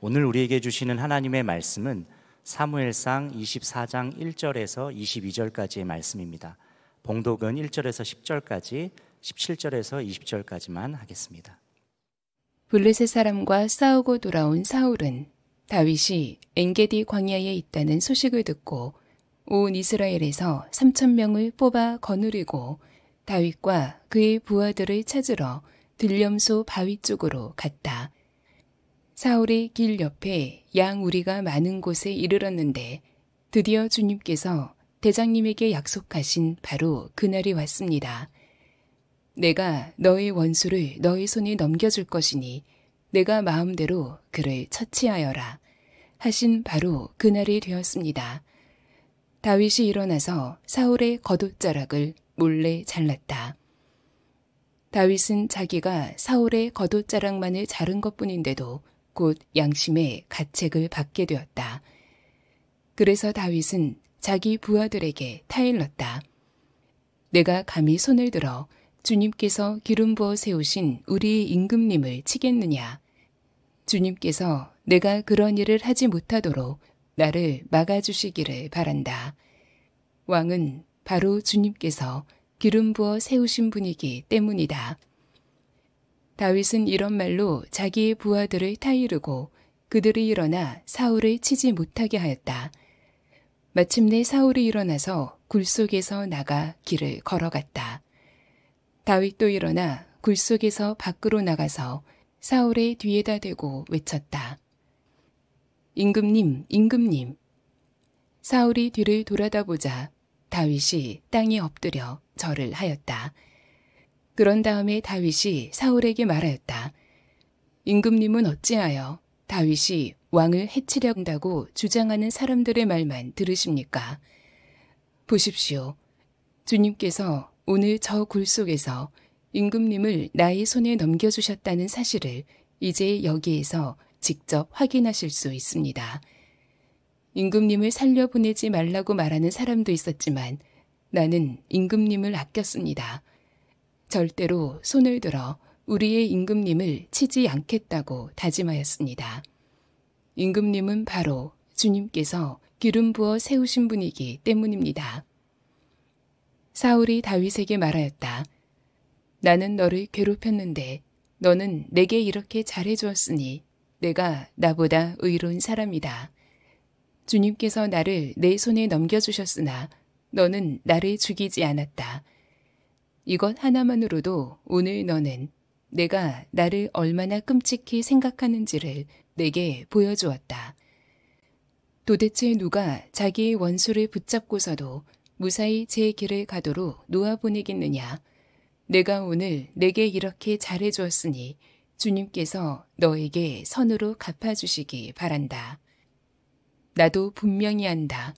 오늘 우리에게 주시는 하나님의 말씀은 사무엘상 24장 1절에서 22절까지의 말씀입니다. 봉독은 1절에서 10절까지, 17절에서 20절까지만 하겠습니다. 블레셋 사람과 싸우고 돌아온 사울은 다윗이 엔게디 광야에 있다는 소식을 듣고 온 이스라엘에서 3,000명을 뽑아 거느리고 다윗과 그의 부하들을 찾으러 들렴소 바위 쪽으로 갔다. 사울이 길 옆에 양 우리가 많은 곳에 이르렀는데 드디어 주님께서 대장님에게 약속하신 바로 그날이 왔습니다. 내가 너의 원수를 너의 손에 넘겨줄 것이니 내가 마음대로 그를 처치하여라 하신 바로 그날이 되었습니다. 다윗이 일어나서 사울의 겉옷자락을 몰래 잘랐다. 다윗은 자기가 사울의 겉옷자락만을 자른 것뿐인데도 곧 양심의 가책을 받게 되었다. 그래서 다윗은 자기 부하들에게 타일렀다. 내가 감히 손을 들어 주님께서 기름 부어 세우신 우리 임금님을 치겠느냐. 주님께서 내가 그런 일을 하지 못하도록 나를 막아주시기를 바란다. 왕은 바로 주님께서 기름 부어 세우신 분이기 때문이다. 다윗은 이런 말로 자기의 부하들을 타이르고 그들이 일어나 사울을 치지 못하게 하였다. 마침내 사울이 일어나서 굴 속에서 나가 길을 걸어갔다. 다윗도 일어나 굴 속에서 밖으로 나가서 사울의 뒤에다 대고 외쳤다. 임금님, 임금님. 사울이 뒤를 돌아다보자 다윗이 땅에 엎드려 절을 하였다. 그런 다음에 다윗이 사울에게 말하였다. 임금님은 어찌하여 다윗이 왕을 해치려 한다고 주장하는 사람들의 말만 들으십니까? 보십시오. 주님께서 오늘 저 굴 속에서 임금님을 나의 손에 넘겨주셨다는 사실을 이제 여기에서 직접 확인하실 수 있습니다. 임금님을 살려보내지 말라고 말하는 사람도 있었지만 나는 임금님을 아꼈습니다. 절대로 손을 들어 우리의 임금님을 치지 않겠다고 다짐하였습니다. 임금님은 바로 주님께서 기름 부어 세우신 분이기 때문입니다. 사울이 다윗에게 말하였다. 나는 너를 괴롭혔는데 너는 내게 이렇게 잘해주었으니 내가 나보다 의로운 사람이다. 주님께서 나를 내 손에 넘겨주셨으나 너는 나를 죽이지 않았다. 이것 하나만으로도 오늘 너는 내가 나를 얼마나 끔찍히 생각하는지를 내게 보여주었다. 도대체 누가 자기의 원수를 붙잡고서도 무사히 제 길을 가도록 놓아보내겠느냐. 내가 오늘 내게 이렇게 잘해주었으니 주님께서 너에게 선으로 갚아주시기 바란다. 나도 분명히 안다.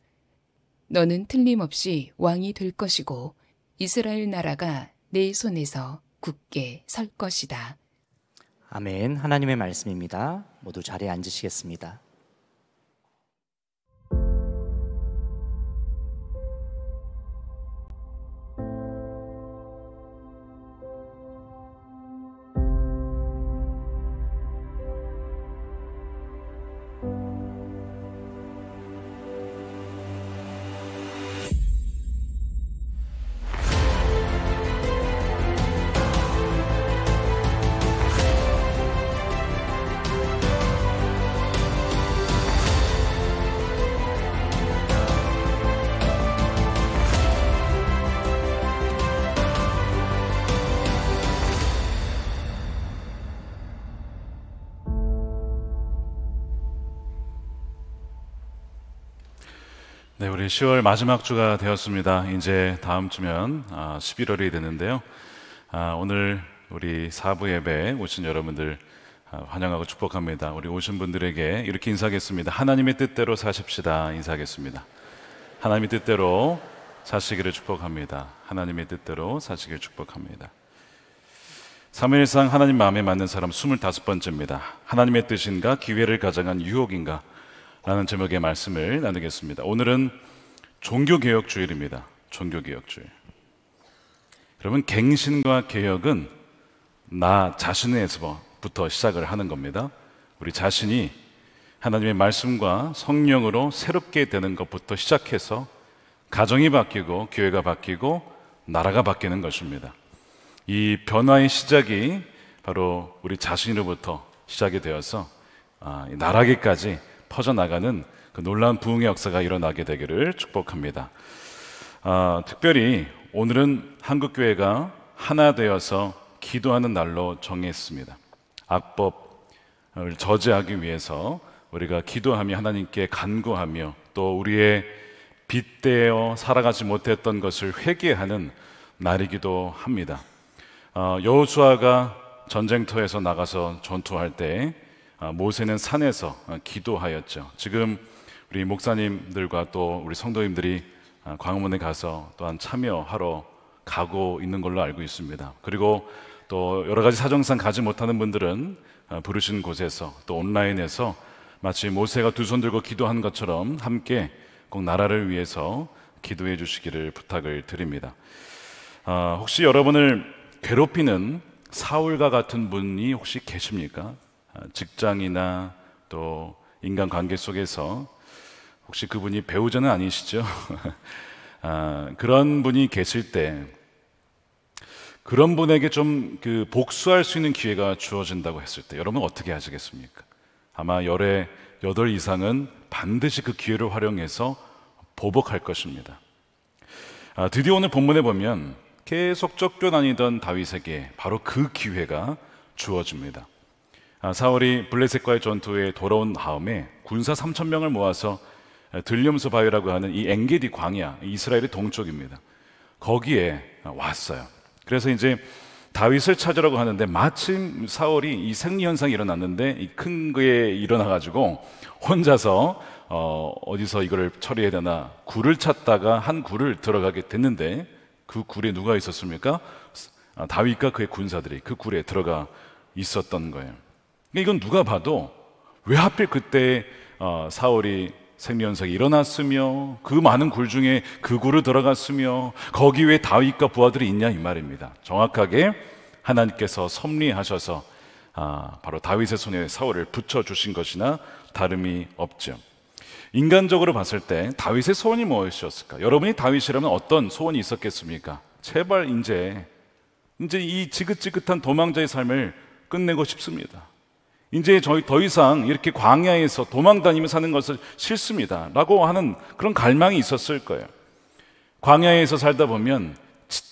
너는 틀림없이 왕이 될 것이고 이스라엘 나라가 내 손에서 굳게 설 것이다. 아멘. 하나님의 말씀입니다. 모두 자리에 앉으시겠습니다. 네, 우리 10월 마지막 주가 되었습니다. 이제 다음 주면 11월이 되는데요. 오늘 우리 사부 예배에 오신 여러분들 환영하고 축복합니다. 우리 오신 분들에게 이렇게 인사하겠습니다. 하나님의 뜻대로 사십시다. 인사하겠습니다. 하나님의 뜻대로 사시기를 축복합니다. 하나님의 뜻대로 사시기를 축복합니다. 사무엘상 하나님 마음에 맞는 사람 25번째입니다. 하나님의 뜻인가 기회를 가져간 유혹인가 라는 제목의 말씀을 나누겠습니다. 오늘은 종교개혁주일입니다. 종교개혁주일. 여러분, 갱신과 개혁은 나 자신에서부터 시작을 하는 겁니다. 우리 자신이 하나님의 말씀과 성령으로 새롭게 되는 것부터 시작해서 가정이 바뀌고 교회가 바뀌고 나라가 바뀌는 것입니다. 이 변화의 시작이 바로 우리 자신으로부터 시작이 되어서 나라계까지 퍼져나가는 그 놀라운 부흥의 역사가 일어나게 되기를 축복합니다. 특별히 오늘은 한국교회가 하나 되어서 기도하는 날로 정했습니다. 악법을 저지하기 위해서 우리가 기도하며 하나님께 간구하며 또 우리의 빗대어 살아가지 못했던 것을 회개하는 날이기도 합니다. 여호수아가 전쟁터에서 나가서 전투할 때 모세는 산에서 기도하였죠. 지금 우리 목사님들과 또 우리 성도님들이 광화문에 가서 또한 참여하러 가고 있는 걸로 알고 있습니다. 그리고 또 여러 가지 사정상 가지 못하는 분들은 부르신 곳에서 또 온라인에서 마치 모세가 두 손 들고 기도한 것처럼 함께 꼭 나라를 위해서 기도해 주시기를 부탁을 드립니다. 혹시 여러분을 괴롭히는 사울과 같은 분이 혹시 계십니까? 직장이나 또 인간관계 속에서 혹시 그분이 배우자는 아니시죠? 그런 분이 계실 때 그런 분에게 좀 복수할 수 있는 기회가 주어진다고 했을 때 여러분 어떻게 하시겠습니까? 아마 열의 8 이상은 반드시 그 기회를 활용해서 보복할 것입니다. 드디어 오늘 본문에 보면 계속 쫓겨다니던 다윗에게 바로 그 기회가 주어집니다. 사울이 블레셋과의 전투에 돌아온 다음에 군사 3,000명을 모아서 들림스 바위라고 하는 이 엔게디 광야, 이스라엘의 동쪽입니다. 거기에 왔어요. 그래서 이제 다윗을 찾으라고 하는데 마침 사울이 이 생리 현상이 일어났는데 이 큰 거에 일어나가지고 혼자서 어디서 이거를 처리해야 되나 굴을 찾다가 한 굴을 들어가게 됐는데 그 굴에 누가 있었습니까? 다윗과 그의 군사들이 그 굴에 들어가 있었던 거예요. 이건 누가 봐도 왜 하필 그때 사울이 생리현상이 일어났으며 그 많은 굴 중에 그 굴을 들어갔으며 거기 왜 다윗과 부하들이 있냐 이 말입니다. 정확하게 하나님께서 섭리하셔서 바로 다윗의 손에 사울을 붙여주신 것이나 다름이 없죠. 인간적으로 봤을 때 다윗의 소원이 무엇이었을까? 여러분이 다윗이라면 어떤 소원이 있었겠습니까? 제발 이제 이 지긋지긋한 도망자의 삶을 끝내고 싶습니다. 이제 저희 더 이상 이렇게 광야에서 도망다니며 사는 것을 싫습니다 라고 하는 그런 갈망이 있었을 거예요. 광야에서 살다 보면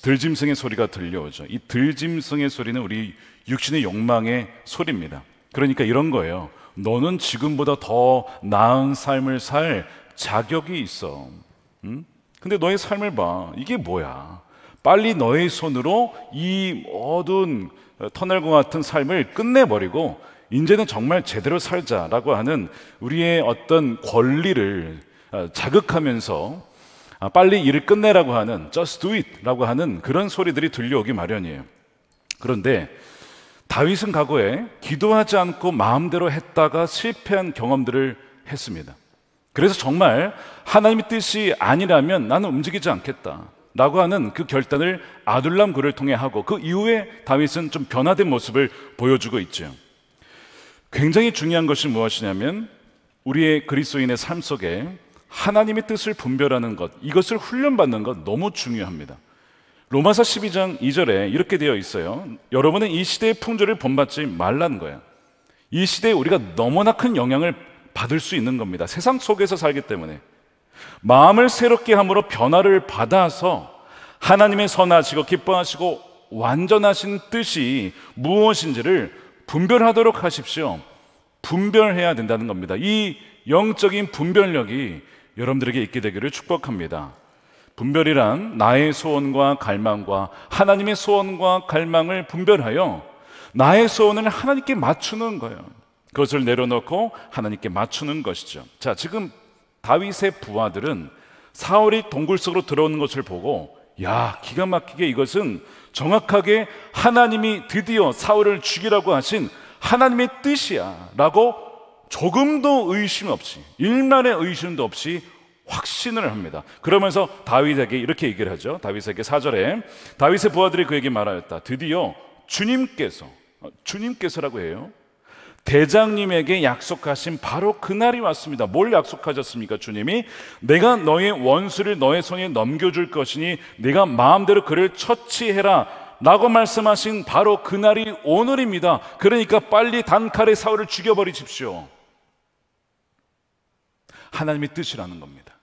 들짐승의 소리가 들려오죠. 이 들짐승의 소리는 우리 육신의 욕망의 소리입니다. 그러니까 이런 거예요. 너는 지금보다 더 나은 삶을 살 자격이 있어. 근데 너의 삶을 봐. 이게 뭐야? 빨리 너의 손으로 이 어두운 터널과 같은 삶을 끝내버리고 이제는 정말 제대로 살자라고 하는 우리의 어떤 권리를 자극하면서 빨리 일을 끝내라고 하는 just do it 라고 하는 그런 소리들이 들려오기 마련이에요. 그런데 다윗은 과거에 기도하지 않고 마음대로 했다가 실패한 경험들을 했습니다. 그래서 정말 하나님의 뜻이 아니라면 나는 움직이지 않겠다 라고 하는 그 결단을 아둘람 굴을 통해 하고 그 이후에 다윗은 좀 변화된 모습을 보여주고 있죠. 굉장히 중요한 것이 무엇이냐면 우리의 그리스도인의 삶 속에 하나님의 뜻을 분별하는 것, 이것을 훈련받는 것 너무 중요합니다. 로마서 12장 2절에 이렇게 되어 있어요. 여러분은 이 시대의 풍조를 본받지 말라는 거예요. 이 시대에 우리가 너무나 큰 영향을 받을 수 있는 겁니다. 세상 속에서 살기 때문에 마음을 새롭게 함으로 변화를 받아서 하나님의 선하시고 기뻐하시고 완전하신 뜻이 무엇인지를 분별하도록 하십시오. 분별해야 된다는 겁니다. 이 영적인 분별력이 여러분들에게 있게 되기를 축복합니다. 분별이란 나의 소원과 갈망과 하나님의 소원과 갈망을 분별하여 나의 소원을 하나님께 맞추는 거예요. 그것을 내려놓고 하나님께 맞추는 것이죠. 자, 지금 다윗의 부하들은 사울이 동굴 속으로 들어오는 것을 보고 야, 기가 막히게 이것은 정확하게 하나님이 드디어 사울을 죽이라고 하신 하나님의 뜻이야 라고 조금도 의심 없이, 일말의 의심도 없이 확신을 합니다. 그러면서 다윗에게 이렇게 얘기를 하죠. 다윗에게 4절에 다윗의 부하들이 그에게 말하였다. 드디어 주님께서라고 해요. 대장님에게 약속하신 바로 그날이 왔습니다. 뭘 약속하셨습니까? 주님이 내가 너의 원수를 너의 손에 넘겨줄 것이니 네가 마음대로 그를 처치해라 라고 말씀하신 바로 그날이 오늘입니다. 그러니까 빨리 단칼에 사울을 죽여버리십시오. 하나님의 뜻이라는 겁니다.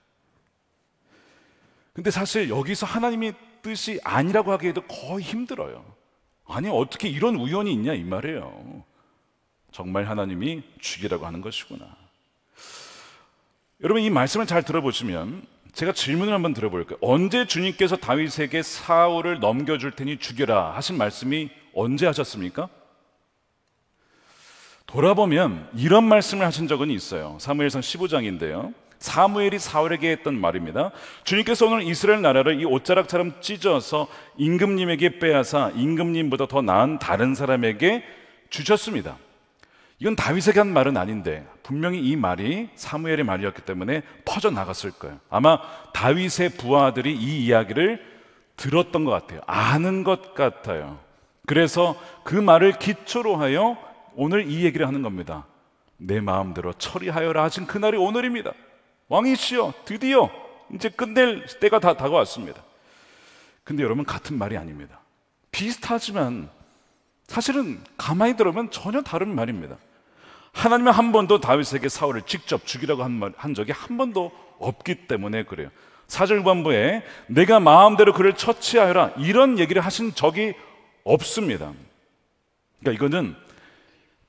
근데 사실 여기서 하나님의 뜻이 아니라고 하기에도 거의 힘들어요. 아니 어떻게 이런 우연이 있냐 이 말이에요. 정말 하나님이 죽이라고 하는 것이구나. 여러분 이 말씀을 잘 들어보시면 제가 질문을 한번 드려볼게요. 언제 주님께서 다윗에게 사울을 넘겨줄 테니 죽여라 하신 말씀이 언제 하셨습니까? 돌아보면 이런 말씀을 하신 적은 있어요. 사무엘상 15장인데요 사무엘이 사울에게 했던 말입니다. 주님께서 오늘 이스라엘 나라를 이 옷자락처럼 찢어서 임금님에게 빼앗아 임금님보다 더 나은 다른 사람에게 주셨습니다. 이건 다윗에게 한 말은 아닌데 분명히 이 말이 사무엘의 말이었기 때문에 퍼져나갔을 거예요. 아마 다윗의 부하들이 이 이야기를 들었던 것 같아요. 아는 것 같아요. 그래서 그 말을 기초로 하여 오늘 이 얘기를 하는 겁니다. 내 마음대로 처리하여라 하신 그날이 오늘입니다. 왕이시여 드디어 이제 끝낼 때가 다 다가왔습니다. 근데 여러분 같은 말이 아닙니다. 비슷하지만 사실은 가만히 들어보면 전혀 다른 말입니다. 하나님은 한 번도 다윗에게 사울을 직접 죽이라고 한 적이 한 번도 없기 때문에 그래요. 4절 후반부에 내가 마음대로 그를 처치하여라 이런 얘기를 하신 적이 없습니다. 그러니까 이거는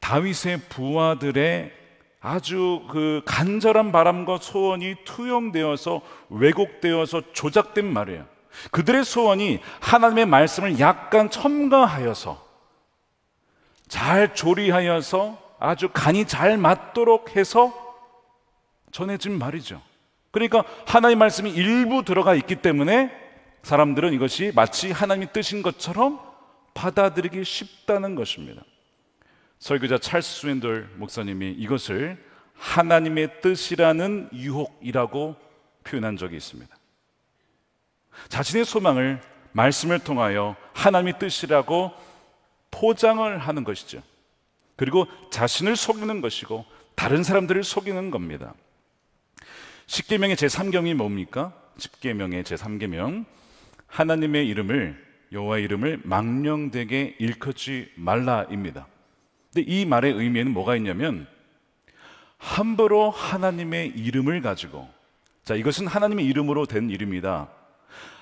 다윗의 부하들의 아주 그 간절한 바람과 소원이 투영되어서 왜곡되어서 조작된 말이에요. 그들의 소원이 하나님의 말씀을 약간 첨가하여서 잘 조리하여서 아주 간이 잘 맞도록 해서 전해진 말이죠. 그러니까 하나님의 말씀이 일부 들어가 있기 때문에 사람들은 이것이 마치 하나님의 뜻인 것처럼 받아들이기 쉽다는 것입니다. 설교자 찰스 스윈돌 목사님이 이것을 하나님의 뜻이라는 유혹이라고 표현한 적이 있습니다. 자신의 소망을 말씀을 통하여 하나님의 뜻이라고 포장을 하는 것이죠. 그리고 자신을 속이는 것이고 다른 사람들을 속이는 겁니다. 십계명의 제3경이 뭡니까? 십계명의 제3계명 하나님의 이름을 여호와의 이름을 망령되게 일컫지 말라입니다. 근데 이 말의 의미에는 뭐가 있냐면 함부로 하나님의 이름을 가지고 자 이것은 하나님의 이름으로 된 이름이다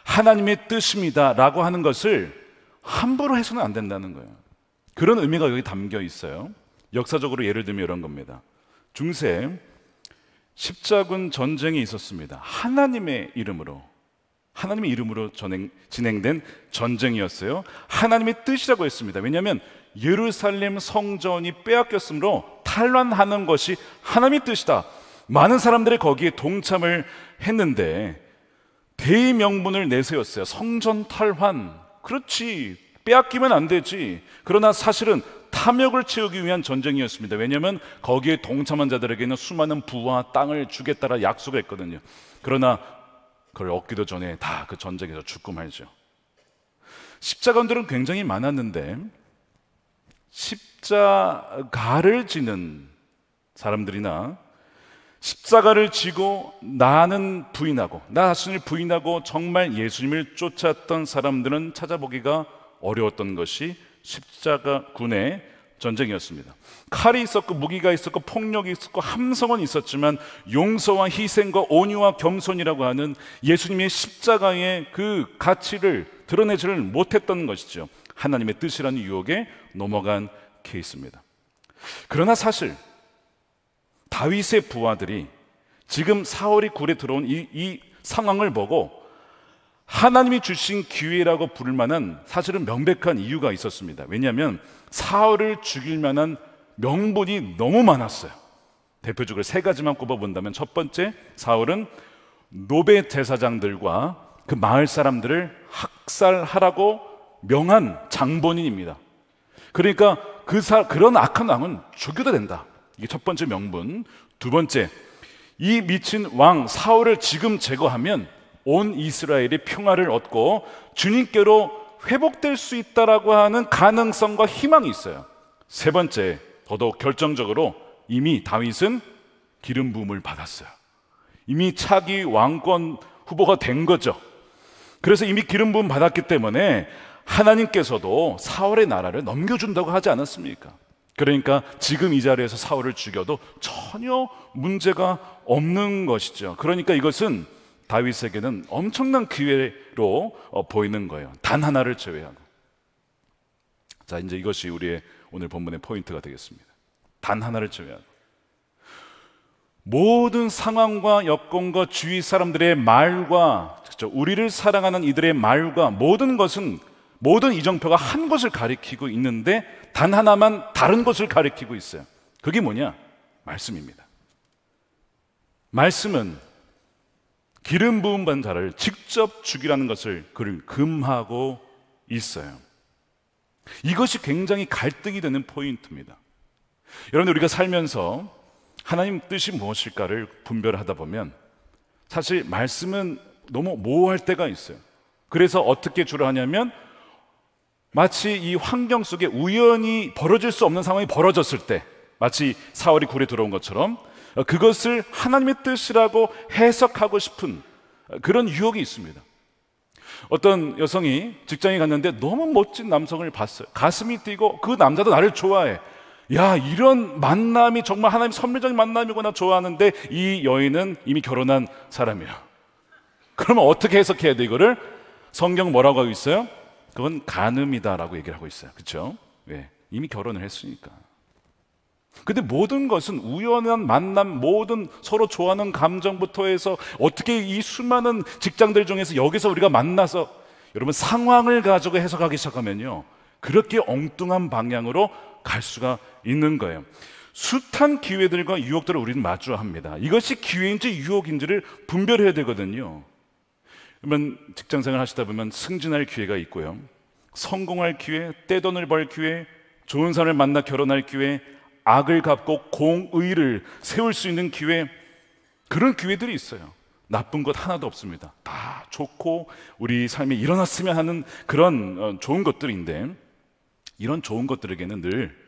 하나님의 뜻입니다 라고 하는 것을 함부로 해서는 안 된다는 거예요. 그런 의미가 여기 담겨 있어요. 역사적으로 예를 들면 이런 겁니다. 중세 십자군 전쟁이 있었습니다. 하나님의 이름으로 진행된 전쟁이었어요. 하나님의 뜻이라고 했습니다. 왜냐하면 예루살렘 성전이 빼앗겼으므로 탈환하는 것이 하나님의 뜻이다. 많은 사람들이 거기에 동참을 했는데 대명분을 내세웠어요. 성전 탈환, 그렇지, 빼앗기면 안 되지. 그러나 사실은 탐욕을 채우기 위한 전쟁이었습니다. 왜냐하면 거기에 동참한 자들에게는 수많은 부와 땅을 주겠다라 약속을 했거든요. 그러나 그걸 얻기도 전에 다 그 전쟁에서 죽고 말죠. 십자가들은 굉장히 많았는데 십자가를 지는 사람들이나 십자가를 지고 나는 부인하고 나 자신을 부인하고 정말 예수님을 쫓았던 사람들은 찾아보기가 어려웠던 것이 십자가군의 전쟁이었습니다. 칼이 있었고 무기가 있었고 폭력이 있었고 함성은 있었지만 용서와 희생과 온유와 겸손이라고 하는 예수님의 십자가의 그 가치를 드러내지를 못했던 것이죠. 하나님의 뜻이라는 유혹에 넘어간 케이스입니다. 그러나 사실 다윗의 부하들이 지금 사울이 굴에 들어온 이 상황을 보고 하나님이 주신 기회라고 부를 만한 사실은 명백한 이유가 있었습니다. 왜냐하면 사울을 죽일 만한 명분이 너무 많았어요. 대표적으로 세 가지만 꼽아본다면 첫 번째, 사울은 노베 제사장들과 그 마을 사람들을 학살하라고 명한 장본인입니다. 그러니까 그런 악한 왕은 죽여도 된다. 이게 첫 번째 명분. 두 번째, 이 미친 왕 사울을 지금 제거하면 온 이스라엘이 평화를 얻고 주님께로 회복될 수 있다라고 하는 가능성과 희망이 있어요. 세 번째, 더더욱 결정적으로 이미 다윗은 기름 부음을 받았어요. 이미 차기 왕권 후보가 된 거죠. 그래서 이미 기름 부음 받았기 때문에 하나님께서도 사울의 나라를 넘겨준다고 하지 않았습니까? 그러니까 지금 이 자리에서 사울을 죽여도 전혀 문제가 없는 것이죠. 그러니까 이것은 다윗에게는 엄청난 기회로 보이는 거예요. 단 하나를 제외하고. 자, 이제 이것이 우리의 오늘 본문의 포인트가 되겠습니다. 단 하나를 제외하고. 모든 상황과 여건과 주위 사람들의 말과, 그렇죠? 우리를 사랑하는 이들의 말과 모든 것은, 모든 이정표가 한 것을 가리키고 있는데 단 하나만 다른 것을 가리키고 있어요. 그게 뭐냐? 말씀입니다. 말씀은 기름 부음 받은 자를 직접 죽이라는 것을 그를 금하고 있어요. 이것이 굉장히 갈등이 되는 포인트입니다. 여러분, 우리가 살면서 하나님 뜻이 무엇일까를 분별하다 보면 사실 말씀은 너무 모호할 때가 있어요. 그래서 어떻게 주로 하냐면 마치 이 환경 속에 우연히 벌어질 수 없는 상황이 벌어졌을 때, 마치 사울이 굴에 들어온 것처럼 그것을 하나님의 뜻이라고 해석하고 싶은 그런 유혹이 있습니다. 어떤 여성이 직장에 갔는데 너무 멋진 남성을 봤어요. 가슴이 뛰고 그 남자도 나를 좋아해. 야, 이런 만남이 정말 하나님 선물적인 만남이구나 좋아하는데 이 여인은 이미 결혼한 사람이에요. 그러면 어떻게 해석해야 돼? 이거를 성경 뭐라고 하고 있어요? 그건 간음이다라고 얘기를 하고 있어요. 그렇죠? 왜? 이미 결혼을 했으니까. 근데 모든 것은 우연한 만남, 모든 서로 좋아하는 감정부터 해서 어떻게 이 수많은 직장들 중에서 여기서 우리가 만나서, 여러분, 상황을 가지고 해석하기 시작하면요, 그렇게 엉뚱한 방향으로 갈 수가 있는 거예요. 숱한 기회들과 유혹들을 우리는 마주합니다. 이것이 기회인지 유혹인지를 분별해야 되거든요. 그러면 직장생활 하시다 보면 승진할 기회가 있고요, 성공할 기회, 떼돈을 벌 기회, 좋은 사람을 만나 결혼할 기회, 악을 갚고 공의를 세울 수 있는 기회, 그런 기회들이 있어요. 나쁜 것 하나도 없습니다. 다 좋고 우리 삶에 일어났으면 하는 그런 좋은 것들인데, 이런 좋은 것들에게는 늘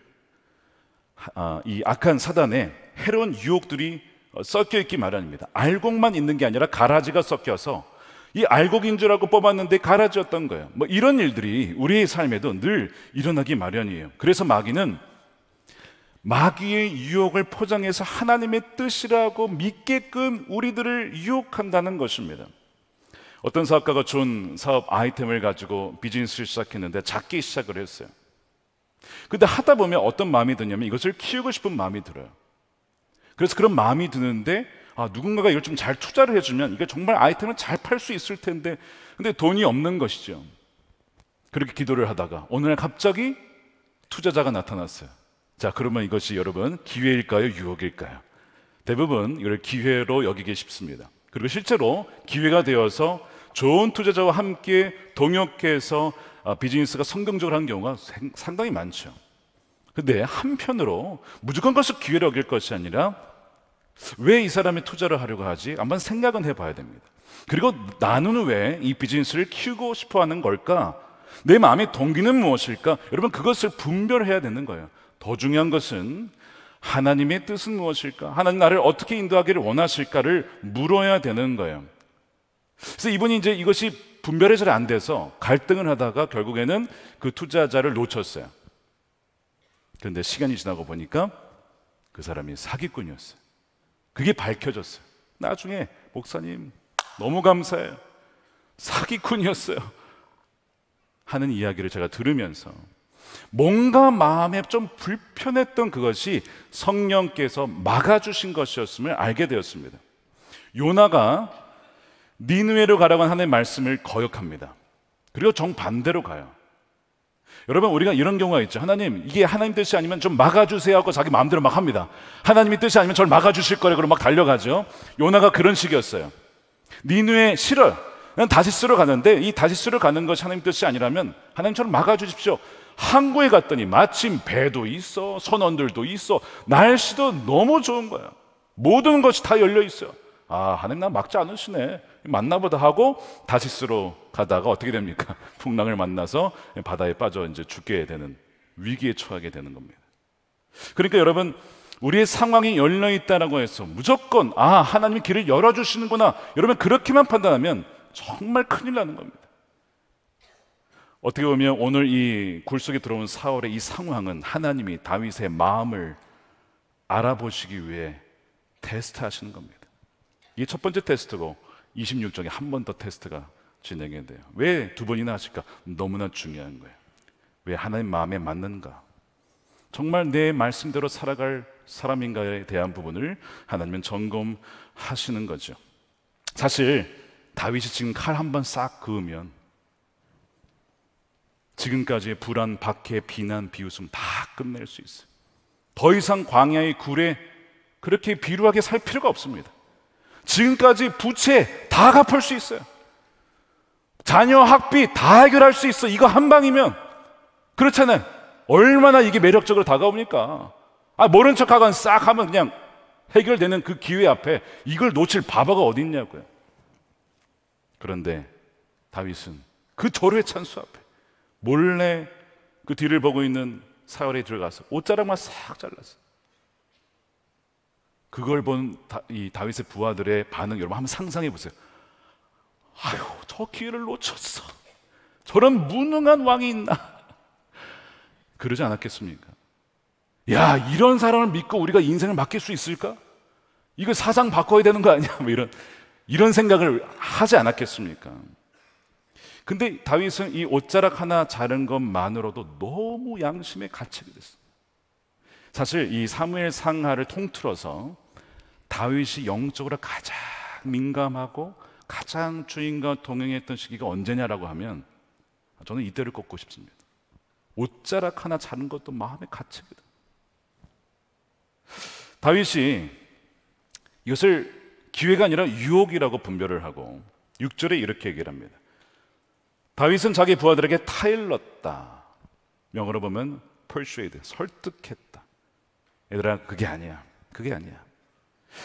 이 악한 사단의 해로운 유혹들이 섞여 있기 마련입니다. 알곡만 있는 게 아니라 가라지가 섞여서 이 알곡인 줄 알고 뽑았는데 가라지였던 거예요. 뭐 이런 일들이 우리의 삶에도 늘 일어나기 마련이에요. 그래서 마귀는 마귀의 유혹을 포장해서 하나님의 뜻이라고 믿게끔 우리들을 유혹한다는 것입니다. 어떤 사업가가 좋은 사업 아이템을 가지고 비즈니스를 시작했는데 작게 시작을 했어요. 근데 하다 보면 어떤 마음이 드냐면 이것을 키우고 싶은 마음이 들어요. 그래서 그런 마음이 드는데 누군가가 이걸 좀 잘 투자를 해주면 이게 정말 아이템을 잘 팔 수 있을 텐데, 근데 돈이 없는 것이죠. 그렇게 기도를 하다가 어느 날 갑자기 투자자가 나타났어요. 자, 그러면 이것이 여러분 기회일까요? 유혹일까요? 대부분 이걸 기회로 여기기 쉽습니다. 그리고 실제로 기회가 되어서 좋은 투자자와 함께 동역해서 비즈니스가 성공적으로 한 경우가 상당히 많죠. 근데 한편으로 무조건 그것을 기회로 여길 것이 아니라 왜 이 사람이 투자를 하려고 하지? 한번 생각은 해봐야 됩니다. 그리고 나는 왜 이 비즈니스를 키우고 싶어 하는 걸까? 내 마음의 동기는 무엇일까? 여러분, 그것을 분별해야 되는 거예요. 더 중요한 것은 하나님의 뜻은 무엇일까? 하나님 나를 어떻게 인도하기를 원하실까를 물어야 되는 거예요. 그래서 이분이 이제 이것이 분별이 잘 안 돼서 갈등을 하다가 결국에는 그 투자자를 놓쳤어요. 그런데 시간이 지나고 보니까 그 사람이 사기꾼이었어요. 그게 밝혀졌어요. 나중에 목사님 너무 감사해요, 사기꾼이었어요 하는 이야기를 제가 들으면서 뭔가 마음에 좀 불편했던 그것이 성령께서 막아주신 것이었음을 알게 되었습니다. 요나가 니느웨로 가라고 한 하나님의 말씀을 거역합니다. 그리고 정반대로 가요. 여러분, 우리가 이런 경우가 있죠. 하나님, 이게 하나님 뜻이 아니면 좀 막아주세요 하고 자기 마음대로 막 합니다. 하나님의 뜻이 아니면 저를 막아주실 거래 그러고 막 달려가죠. 요나가 그런 식이었어요. 니느웨 싫어요. 난 다시스로 가는데 이 다시스로 가는 것이 하나님 뜻이 아니라면 하나님 저를 막아주십시오. 항구에 갔더니 마침 배도 있어, 선원들도 있어, 날씨도 너무 좋은 거야. 모든 것이 다 열려 있어요. 하나님 나 막지 않으시네, 만나보다 하고 다시스로 가다가 어떻게 됩니까? 풍랑을 만나서 바다에 빠져 이제 죽게 되는, 위기에 처하게 되는 겁니다. 그러니까 여러분, 우리의 상황이 열려 있다라고 해서 무조건 하나님이 길을 열어주시는구나, 여러분 그렇게만 판단하면 정말 큰일 나는 겁니다. 어떻게 보면 오늘 이 굴 속에 들어온 사울의 이 상황은 하나님이 다윗의 마음을 알아보시기 위해 테스트하시는 겁니다. 이게 첫 번째 테스트고 26장에 한 번 더 테스트가 진행이 돼요. 왜 두 번이나 하실까? 너무나 중요한 거예요. 왜 하나님 마음에 맞는가? 정말 내 말씀대로 살아갈 사람인가에 대한 부분을 하나님은 점검하시는 거죠. 사실 다윗이 지금 칼 한 번 싹 그으면 지금까지의 불안, 박해, 비난, 비웃음 다 끝낼 수 있어요. 더 이상 광야의 굴에 그렇게 비루하게 살 필요가 없습니다. 지금까지 부채 다 갚을 수 있어요. 자녀 학비 다 해결할 수 있어. 이거 한 방이면. 그렇잖아요. 얼마나 이게 매력적으로 다가옵니까? 모른 척하고 싹 하면 그냥 해결되는 그 기회 앞에 이걸 놓칠 바보가 어디 있냐고요. 그런데 다윗은 그 절호의 찬수 앞에 몰래 그 뒤를 보고 있는 사울에 들어가서 옷자락만 싹 잘랐어요. 그걸 본 이 다윗의 부하들의 반응, 여러분 한번 상상해 보세요. 아유, 저 기회를 놓쳤어. 저런 무능한 왕이 있나? 그러지 않았겠습니까? 야, 이런 사람을 믿고 우리가 인생을 맡길 수 있을까? 이거 사상 바꿔야 되는 거 아니야? 뭐 이런 생각을 하지 않았겠습니까? 근데 다윗은 이 옷자락 하나 자른 것만으로도 너무 양심에 갇히게 됐어요. 사실 이 사무엘 상하를 통틀어서 다윗이 영적으로 가장 민감하고 가장 주인과 동행했던 시기가 언제냐라고 하면 저는 이때를 꼽고 싶습니다. 옷자락 하나 자른 것도 마음에 갇히게 돼요. 다윗이 이것을 기회가 아니라 유혹이라고 분별을 하고 6절에 이렇게 얘기를 합니다. 다윗은 자기 부하들에게 타일렀다. 영어로 보면 persuade, 설득했다. 얘들아, 그게 아니야.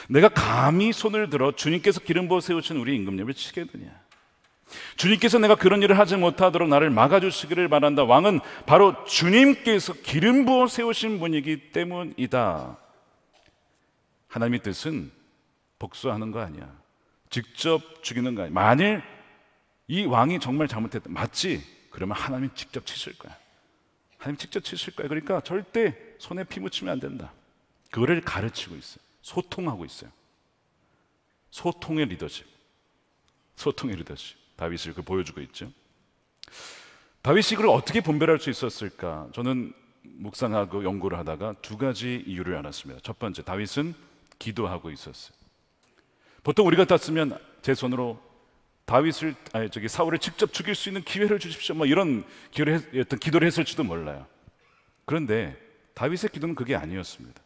내가 감히 손을 들어 주님께서 기름 부어 세우신 우리 임금님을 치게드냐. 주님께서 내가 그런 일을 하지 못하도록 나를 막아주시기를 바란다. 왕은 바로 주님께서 기름 부어 세우신 분이기 때문이다. 하나님의 뜻은 복수하는 거 아니야. 직접 죽이는 거 아니야. 만일 이 왕이 정말 잘못했다, 맞지? 그러면 하나님이 직접 치실 거야. 그러니까 절대 손에 피 묻히면 안 된다. 그거를 가르치고 있어요. 소통하고 있어요. 소통의 리더십. 다윗을 보여주고 있죠. 다윗이 이걸 어떻게 분별할 수 있었을까? 저는 묵상하고 연구를 하다가 두 가지 이유를 알았습니다. 첫 번째, 다윗은 기도하고 있었어요. 보통 우리 같았으면 제 손으로 사울을 직접 죽일 수 있는 기회를 주십시오, 뭐 이런 기도를 했을지도 몰라요. 그런데 다윗의 기도는 그게 아니었습니다.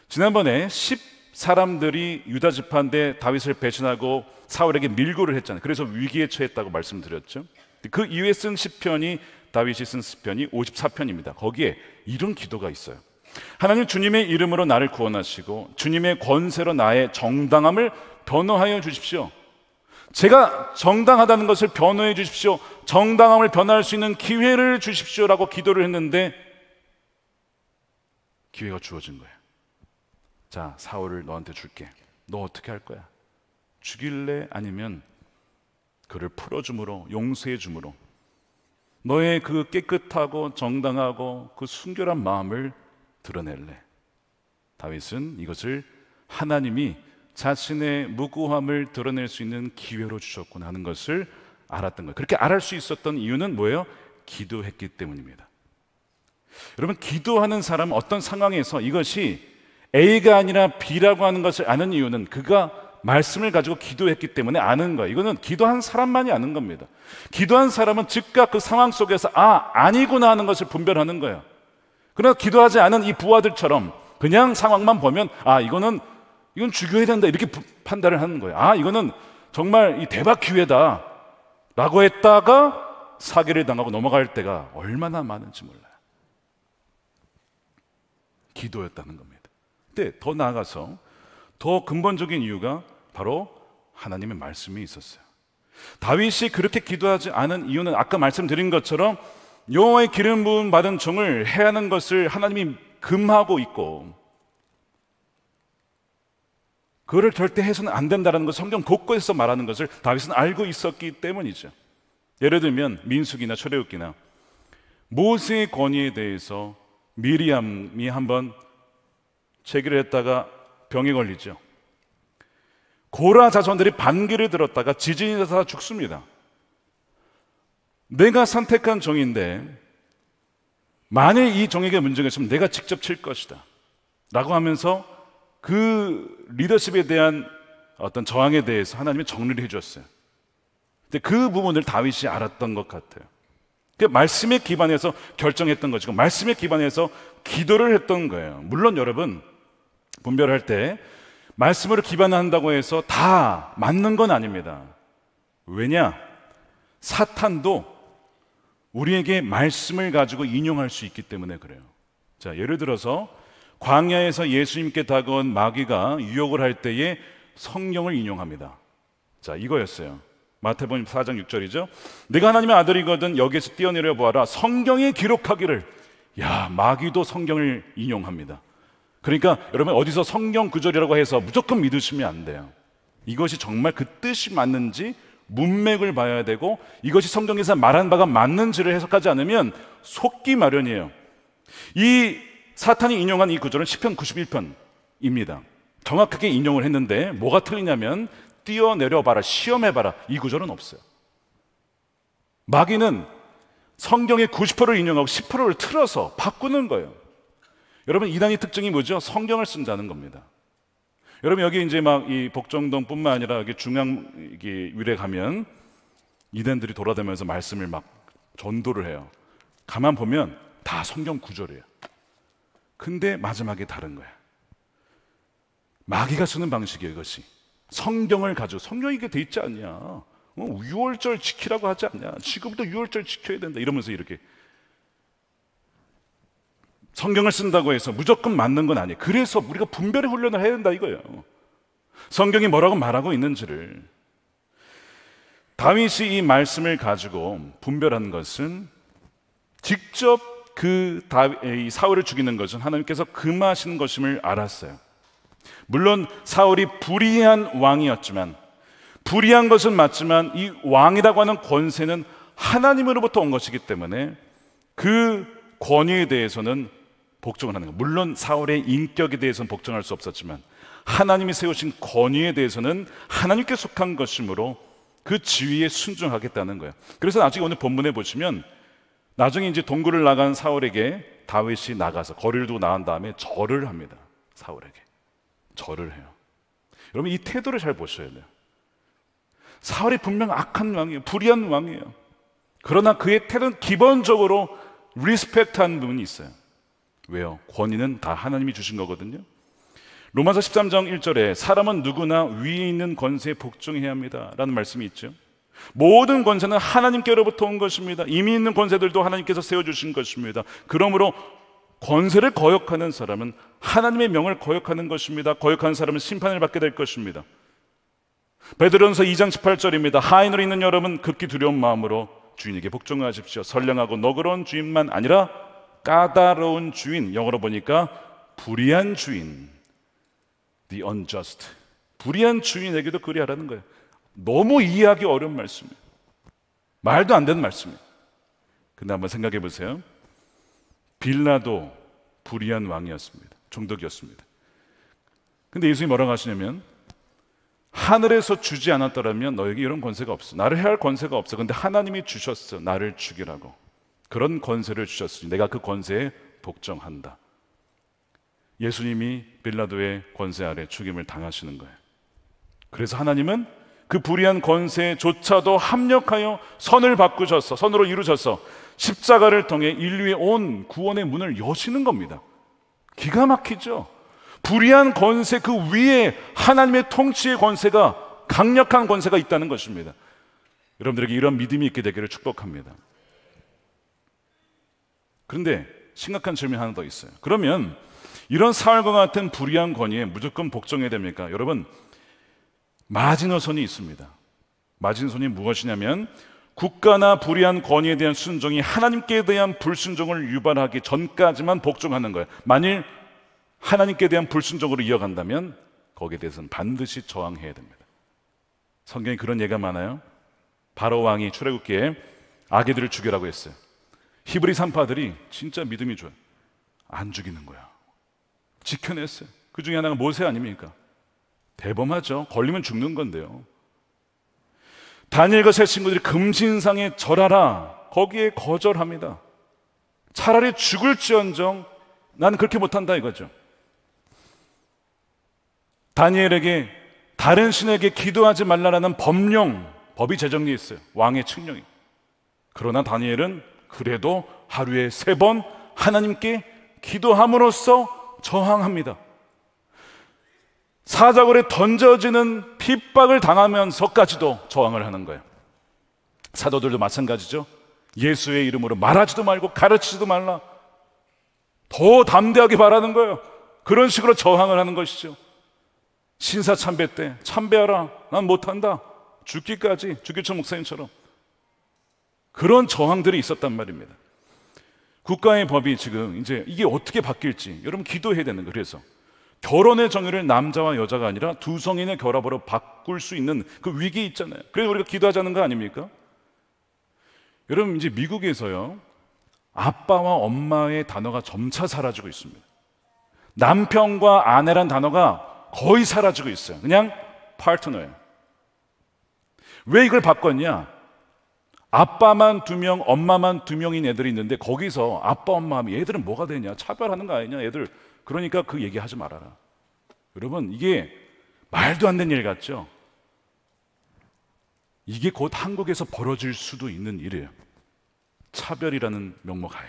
지난번에 10사람들이 유다 지파인데 다윗을 배신하고 사울에게 밀고를 했잖아요. 그래서 위기에 처했다고 말씀드렸죠. 그 이후에 쓴 시편이, 다윗이 쓴 시편이 54편입니다. 거기에 이런 기도가 있어요. 하나님, 주님의 이름으로 나를 구원하시고 주님의 권세로 나의 정당함을 변호하여 주십시오. 제가 정당하다는 것을 변호해 주십시오. 정당함을 변화할 수 있는 기회를 주십시오라고 기도를 했는데 기회가 주어진 거예요. 자, 사울을 너한테 줄게. 너 어떻게 할 거야? 죽일래? 아니면 그를 풀어줌으로, 용서해 줌으로 너의 그 깨끗하고 정당하고 그 순결한 마음을 드러낼래? 다윗은 이것을 하나님이 자신의 무고함을 드러낼 수 있는 기회로 주셨구나 하는 것을 알았던 거예요. 그렇게 알을 수 있었던 이유는 뭐예요? 기도했기 때문입니다. 여러분, 기도하는 사람은 어떤 상황에서 이것이 A가 아니라 B라고 하는 것을 아는 이유는 그가 말씀을 가지고 기도했기 때문에 아는 거예요. 이거는 기도한 사람만이 아는 겁니다. 기도한 사람은 즉각 그 상황 속에서 아니구나 하는 것을 분별하는 거예요. 그러나 기도하지 않은 이 부하들처럼 그냥 상황만 보면 이건 죽여야 된다 이렇게 판단을 하는 거예요. 이거는 정말 이 대박 기회다 라고 했다가 사기를 당하고 넘어갈 때가 얼마나 많은지 몰라요. 기도였다는 겁니다. 근데 더 나아가서 더 근본적인 이유가 바로 하나님의 말씀이 있었어요. 다윗이 그렇게 기도하지 않은 이유는 아까 말씀드린 것처럼 여호와의 기름 부음 받은 종을 해하는 것을 하나님이 금하고 있고 그거를 절대 해서는 안 된다는 것, 성경 곳곳에서 말하는 것을 다윗은 알고 있었기 때문이죠. 예를 들면 민수기나 출애굽기나 모세의 권위에 대해서 미리암이 한번 제기를 했다가 병에 걸리죠. 고라 자손들이 반기를 들었다가 지진이 나서 죽습니다. 내가 선택한 종인데 만일 이 종에게 문제가 있으면 내가 직접 칠 것이다 라고 하면서 그 리더십에 대한 어떤 저항에 대해서 하나님이 정리를 해줬어요. 근데 그 부분을 다윗이 알았던 것 같아요. 그 말씀에 기반해서 결정했던 것이고 말씀에 기반해서 기도를 했던 거예요. 물론 여러분 분별할 때 말씀으로 기반한다고 해서 다 맞는 건 아닙니다. 왜냐? 사탄도 우리에게 말씀을 가지고 인용할 수 있기 때문에 그래요. 자, 예를 들어서 광야에서 예수님께 다가온 마귀가 유혹을 할 때에 성경을 인용합니다. 자, 이거였어요. 마태복음 4장 6절이죠. 네가 하나님의 아들이거든 여기에서 뛰어내려 보아라. 성경에 기록하기를. 야, 마귀도 성경을 인용합니다. 그러니까 여러분 어디서 성경 구절이라고 해서 무조건 믿으시면 안 돼요. 이것이 정말 그 뜻이 맞는지 문맥을 봐야 되고 이것이 성경에서 말한 바가 맞는지를 해석하지 않으면 속기 마련이에요. 이 사탄이 인용한 이 구절은 시편 91편입니다. 정확하게 인용을 했는데 뭐가 틀리냐면 뛰어내려봐라, 시험해봐라, 이 구절은 없어요. 마귀는 성경의 90%를 인용하고 10%를 틀어서 바꾸는 거예요. 여러분 이단의 특징이 뭐죠? 성경을 쓴다는 겁니다. 여러분 여기 이제 막 이 복정동뿐만 아니라 여기 중앙 위에 가면 이단들이 돌아다니면서 말씀을 막 전도를 해요. 가만 보면 다 성경 구절이에요. 근데 마지막에 다른 거야. 마귀가 쓰는 방식이에요. 이것이 성경을 가지고 성경이 이게 돼 있지 않냐? 6월절 지키라고 하지 않냐? 지금부터 6월절 지켜야 된다 이러면서 이렇게 성경을 쓴다고 해서 무조건 맞는 건 아니에요. 그래서 우리가 분별의 훈련을 해야 된다 이거예요. 성경이 뭐라고 말하고 있는지를. 다윗이 이 말씀을 가지고 분별한 것은 직접 이 사울을 죽이는 것은 하나님께서 금하신 것임을 알았어요. 물론 사울이 불의한 왕이었지만, 불의한 것은 맞지만 이 왕이라고 하는 권세는 하나님으로부터 온 것이기 때문에 그 권위에 대해서는 복종을 하는 거예요. 물론 사울의 인격에 대해서는 복종할 수 없었지만 하나님이 세우신 권위에 대해서는 하나님께 속한 것이므로 그 지위에 순종하겠다는 거예요. 그래서 나중에 오늘 본문에 보시면 나중에 이제 동굴을 나간 사울에게 다윗이 나가서 거리를 두고 나간 다음에 절을 합니다. 사울에게 절을 해요. 여러분 이 태도를 잘 보셔야 돼요. 사울이 분명 악한 왕이에요. 불의한 왕이에요. 그러나 그의 태도는 기본적으로 리스펙트하는 부분이 있어요. 왜요? 권위는 다 하나님이 주신 거거든요. 로마서 13장 1절에 사람은 누구나 위에 있는 권세에 복종해야 합니다 라는 말씀이 있죠. 모든 권세는 하나님께로부터 온 것입니다. 이미 있는 권세들도 하나님께서 세워주신 것입니다. 그러므로 권세를 거역하는 사람은 하나님의 명을 거역하는 것입니다. 거역하는 사람은 심판을 받게 될 것입니다. 베드로전서 2장 18절입니다. 하인으로 있는 여러분 극히 두려운 마음으로 주인에게 복종하십시오. 선량하고 너그러운 주인만 아니라 까다로운 주인, 영어로 보니까 불의한 주인, the unjust, 불의한 주인에게도 그리하라는 거예요. 너무 이해하기 어려운 말씀이에요. 말도 안 되는 말씀이에요. 근데 한번 생각해 보세요. 빌라도 불의한 왕이었습니다. 종독이었습니다. 근데 예수님이 뭐라고 하시냐면 하늘에서 주지 않았더라면 너에게 이런 권세가 없어. 나를 해할 권세가 없어. 근데 하나님이 주셨어. 나를 죽이라고. 그런 권세를 주셨으니 내가 그 권세에 복종한다. 예수님이 빌라도의 권세 아래 죽임을 당하시는 거예요. 그래서 하나님은 그 불의한 권세조차도 합력하여 선을 바꾸셔서, 선으로 이루셔서 십자가를 통해 인류의 온 구원의 문을 여시는 겁니다. 기가 막히죠? 불의한 권세 그 위에 하나님의 통치의 권세가, 강력한 권세가 있다는 것입니다. 여러분들에게 이런 믿음이 있게 되기를 축복합니다. 그런데 심각한 질문이 하나 더 있어요. 그러면 이런 사울과 같은 불의한 권위에 무조건 복종해야 됩니까? 여러분, 마지노선이 있습니다. 마지노선이 무엇이냐면 국가나 불의한 권위에 대한 순종이 하나님께 대한 불순종을 유발하기 전까지만 복종하는 거예요. 만일 하나님께 대한 불순종으로 이어간다면 거기에 대해서는 반드시 저항해야 됩니다. 성경에 그런 예가 많아요. 바로 왕이 출애굽기에 아기들을 죽이라고 했어요. 히브리 산파들이 진짜 믿음이 좋아요. 안 죽이는 거야. 지켜냈어요. 그 중에 하나가 모세 아닙니까? 대범하죠. 걸리면 죽는 건데요. 다니엘과 세 친구들이 금신상에 절하라, 거기에 거절합니다. 차라리 죽을지언정 나는 그렇게 못한다 이거죠. 다니엘에게 다른 신에게 기도하지 말라라는 법이 제정되어 있어요. 왕의 칙령이. 그러나 다니엘은 그래도 하루에 3번 하나님께 기도함으로써 저항합니다. 사자굴에 던져지는 핍박을 당하면서까지도 저항을 하는 거예요. 사도들도 마찬가지죠. 예수의 이름으로 말하지도 말고 가르치지도 말라. 더 담대하게 말하는 거예요. 그런 식으로 저항을 하는 것이죠. 신사 참배 때 참배하라, 난 못한다, 죽기까지, 주기철 목사님처럼 그런 저항들이 있었단 말입니다. 국가의 법이 지금 이제 이게 어떻게 바뀔지 여러분 기도해야 되는 거예요. 그래서 결혼의 정의를 남자와 여자가 아니라 두 성인의 결합으로 바꿀 수 있는 그 위기 있잖아요. 그래서 우리가 기도하자는 거 아닙니까? 여러분 이제 미국에서요, 아빠와 엄마의 단어가 점차 사라지고 있습니다. 남편과 아내란 단어가 거의 사라지고 있어요. 그냥 파트너예요. 왜 이걸 바꿨냐? 아빠만 2명, 엄마만 2명인 애들이 있는데 거기서 아빠, 엄마 하면 얘들은 뭐가 되냐? 차별하는 거 아니냐? 애들. 그러니까 그 얘기하지 말아라. 여러분 이게 말도 안 되는 일 같죠? 이게 곧 한국에서 벌어질 수도 있는 일이에요. 차별이라는 명목하에.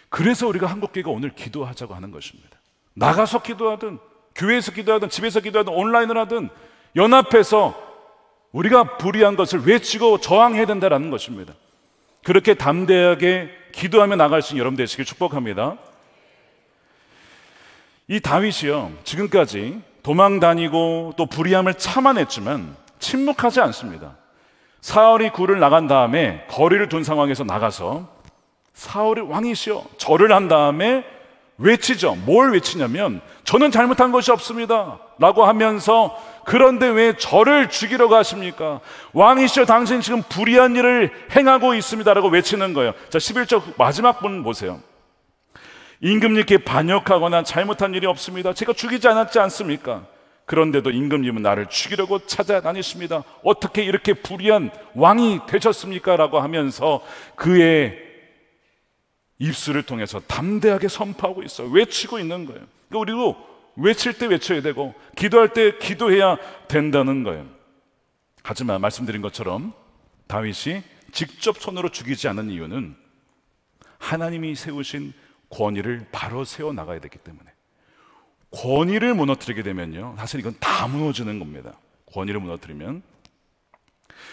그래서 우리가 한국교회가 오늘 기도하자고 하는 것입니다. 나가서 기도하든 교회에서 기도하든 집에서 기도하든 온라인을 하든 연합해서 우리가 불의한 것을 외치고 저항해야 된다는 것입니다. 그렇게 담대하게 기도하며 나갈 수 있는 여러분 되시길 축복합니다. 이 다윗이요, 지금까지 도망 다니고 또 불의함을 참아냈지만 침묵하지 않습니다. 사울이 굴을 나간 다음에 거리를 둔 상황에서 나가서 사울이 왕이시여 절을 한 다음에 외치죠. 뭘 외치냐면 저는 잘못한 것이 없습니다 라고 하면서, 그런데 왜 저를 죽이러 가십니까? 왕이시여 당신 지금 불의한 일을 행하고 있습니다 라고 외치는 거예요. 자, 11절 마지막 분 보세요. 임금님께 반역하거나 잘못한 일이 없습니다. 제가 죽이지 않았지 않습니까? 그런데도 임금님은 나를 죽이려고 찾아다니십니다. 어떻게 이렇게 불의한 왕이 되셨습니까? 라고 하면서 그의 입술을 통해서 담대하게 선포하고 있어요. 외치고 있는 거예요. 그러니까 우리도 외칠 때 외쳐야 되고 기도할 때 기도해야 된다는 거예요. 하지만 말씀드린 것처럼 다윗이 직접 손으로 죽이지 않은 이유는 하나님이 세우신 권위를 바로 세워나가야 되기 때문에. 권위를 무너뜨리게 되면요, 사실 이건 다 무너지는 겁니다. 권위를 무너뜨리면.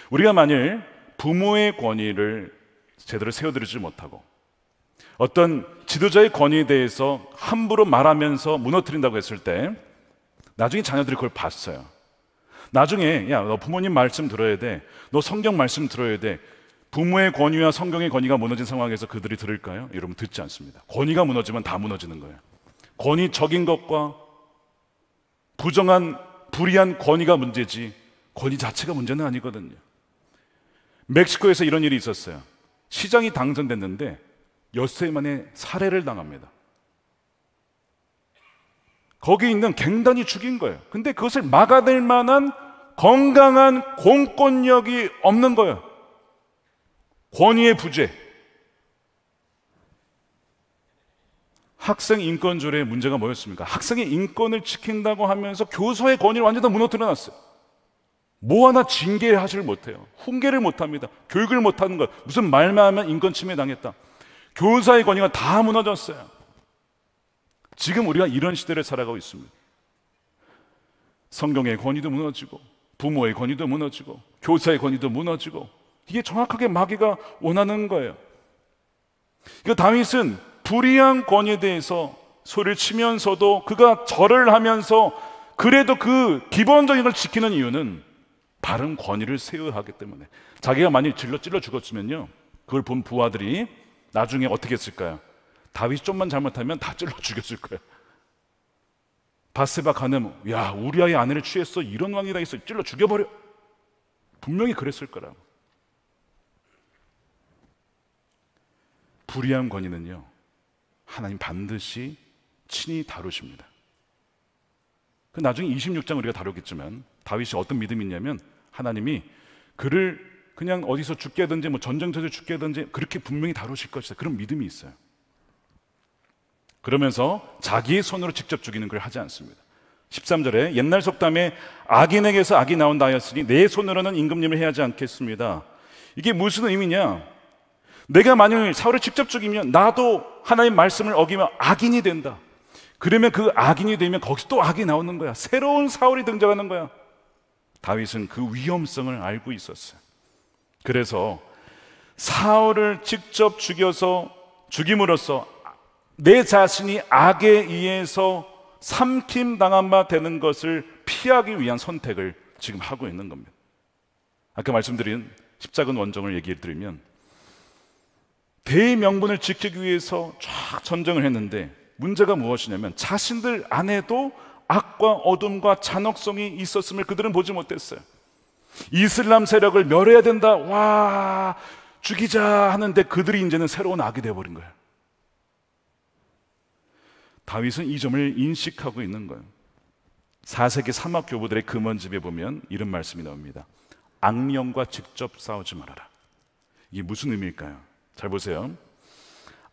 우리가 만일 부모의 권위를 제대로 세워드리지 못하고 어떤 지도자의 권위에 대해서 함부로 말하면서 무너뜨린다고 했을 때 나중에 자녀들이 그걸 봤어요. 나중에 야, 너 부모님 말씀 들어야 돼, 너 성경 말씀 들어야 돼. 부모의 권위와 성경의 권위가 무너진 상황에서 그들이 들을까요? 여러분 듣지 않습니다. 권위가 무너지면 다 무너지는 거예요. 권위적인 것과 부정한 불의한 권위가 문제지 권위 자체가 문제는 아니거든요. 멕시코에서 이런 일이 있었어요. 시장이 당선됐는데 엿새 만에 살해를 당합니다. 거기 있는 갱단이 죽인 거예요. 근데 그것을 막아낼 만한 건강한 공권력이 없는 거예요. 권위의 부재. 학생 인권조례의 문제가 뭐였습니까? 학생의 인권을 지킨다고 하면서 교사의 권위를 완전히 다 무너뜨려 놨어요. 뭐 하나 징계하지를 못해요. 훈계를 못합니다. 교육을 못하는 것. 무슨 말만 하면 인권 침해 당했다. 교사의 권위가 다 무너졌어요. 지금 우리가 이런 시대를 살아가고 있습니다. 성경의 권위도 무너지고 부모의 권위도 무너지고 교사의 권위도 무너지고, 이게 정확하게 마귀가 원하는 거예요. 그러니까 다윗은 불의한 권위에 대해서 소리를 치면서도 그가 절을 하면서 그래도 그 기본적인 걸 지키는 이유는 바른 권위를 세워야 하기 때문에. 자기가 만약 찔러 죽었으면요, 그걸 본 부하들이 나중에 어떻게 했을까요? 다윗이 좀만 잘못하면 다 찔러 죽였을 거예요. 바세바 가늠, 야 우리아의 아내를 취했어, 이런 왕이 다 있어, 찔러 죽여버려. 분명히 그랬을 거라고. 불의한 권위는요, 하나님 반드시 친히 다루십니다. 그 나중에 26장 우리가 다루겠지만 다윗이 어떤 믿음이 있냐면, 하나님이 그를 그냥 어디서 죽게 하든지 뭐 전쟁터에서 죽게 하든지 그렇게 분명히 다루실 것이다, 그런 믿음이 있어요. 그러면서 자기의 손으로 직접 죽이는 걸 하지 않습니다. 13절에 옛날 속담에 악인에게서 악이 나온다 하였으니 내 손으로는 임금님을 해하지 않겠습니다. 이게 무슨 의미냐? 내가 만약 사울을 직접 죽이면 나도 하나님 말씀을 어기면 악인이 된다. 그러면 그 악인이 되면 거기서 또 악이 나오는 거야. 새로운 사울이 등장하는 거야. 다윗은 그 위험성을 알고 있었어요. 그래서 사울을 직접 죽임으로써 내 자신이 악에 의해서 삼킴당한 바 되는 것을 피하기 위한 선택을 지금 하고 있는 겁니다. 아까 말씀드린 십자군 원정을 얘기해 드리면, 대명분을 지키기 위해서 쫙 전쟁을 했는데 문제가 무엇이냐면 자신들 안에도 악과 어둠과 잔혹성이 있었음을 그들은 보지 못했어요. 이슬람 세력을 멸해야 된다, 와 죽이자 하는데 그들이 이제는 새로운 악이 되어버린 거예요. 다윗은 이 점을 인식하고 있는 거예요. 4세기 사막 교부들의 금원집에 보면 이런 말씀이 나옵니다. 악령과 직접 싸우지 말아라. 이게 무슨 의미일까요? 잘 보세요.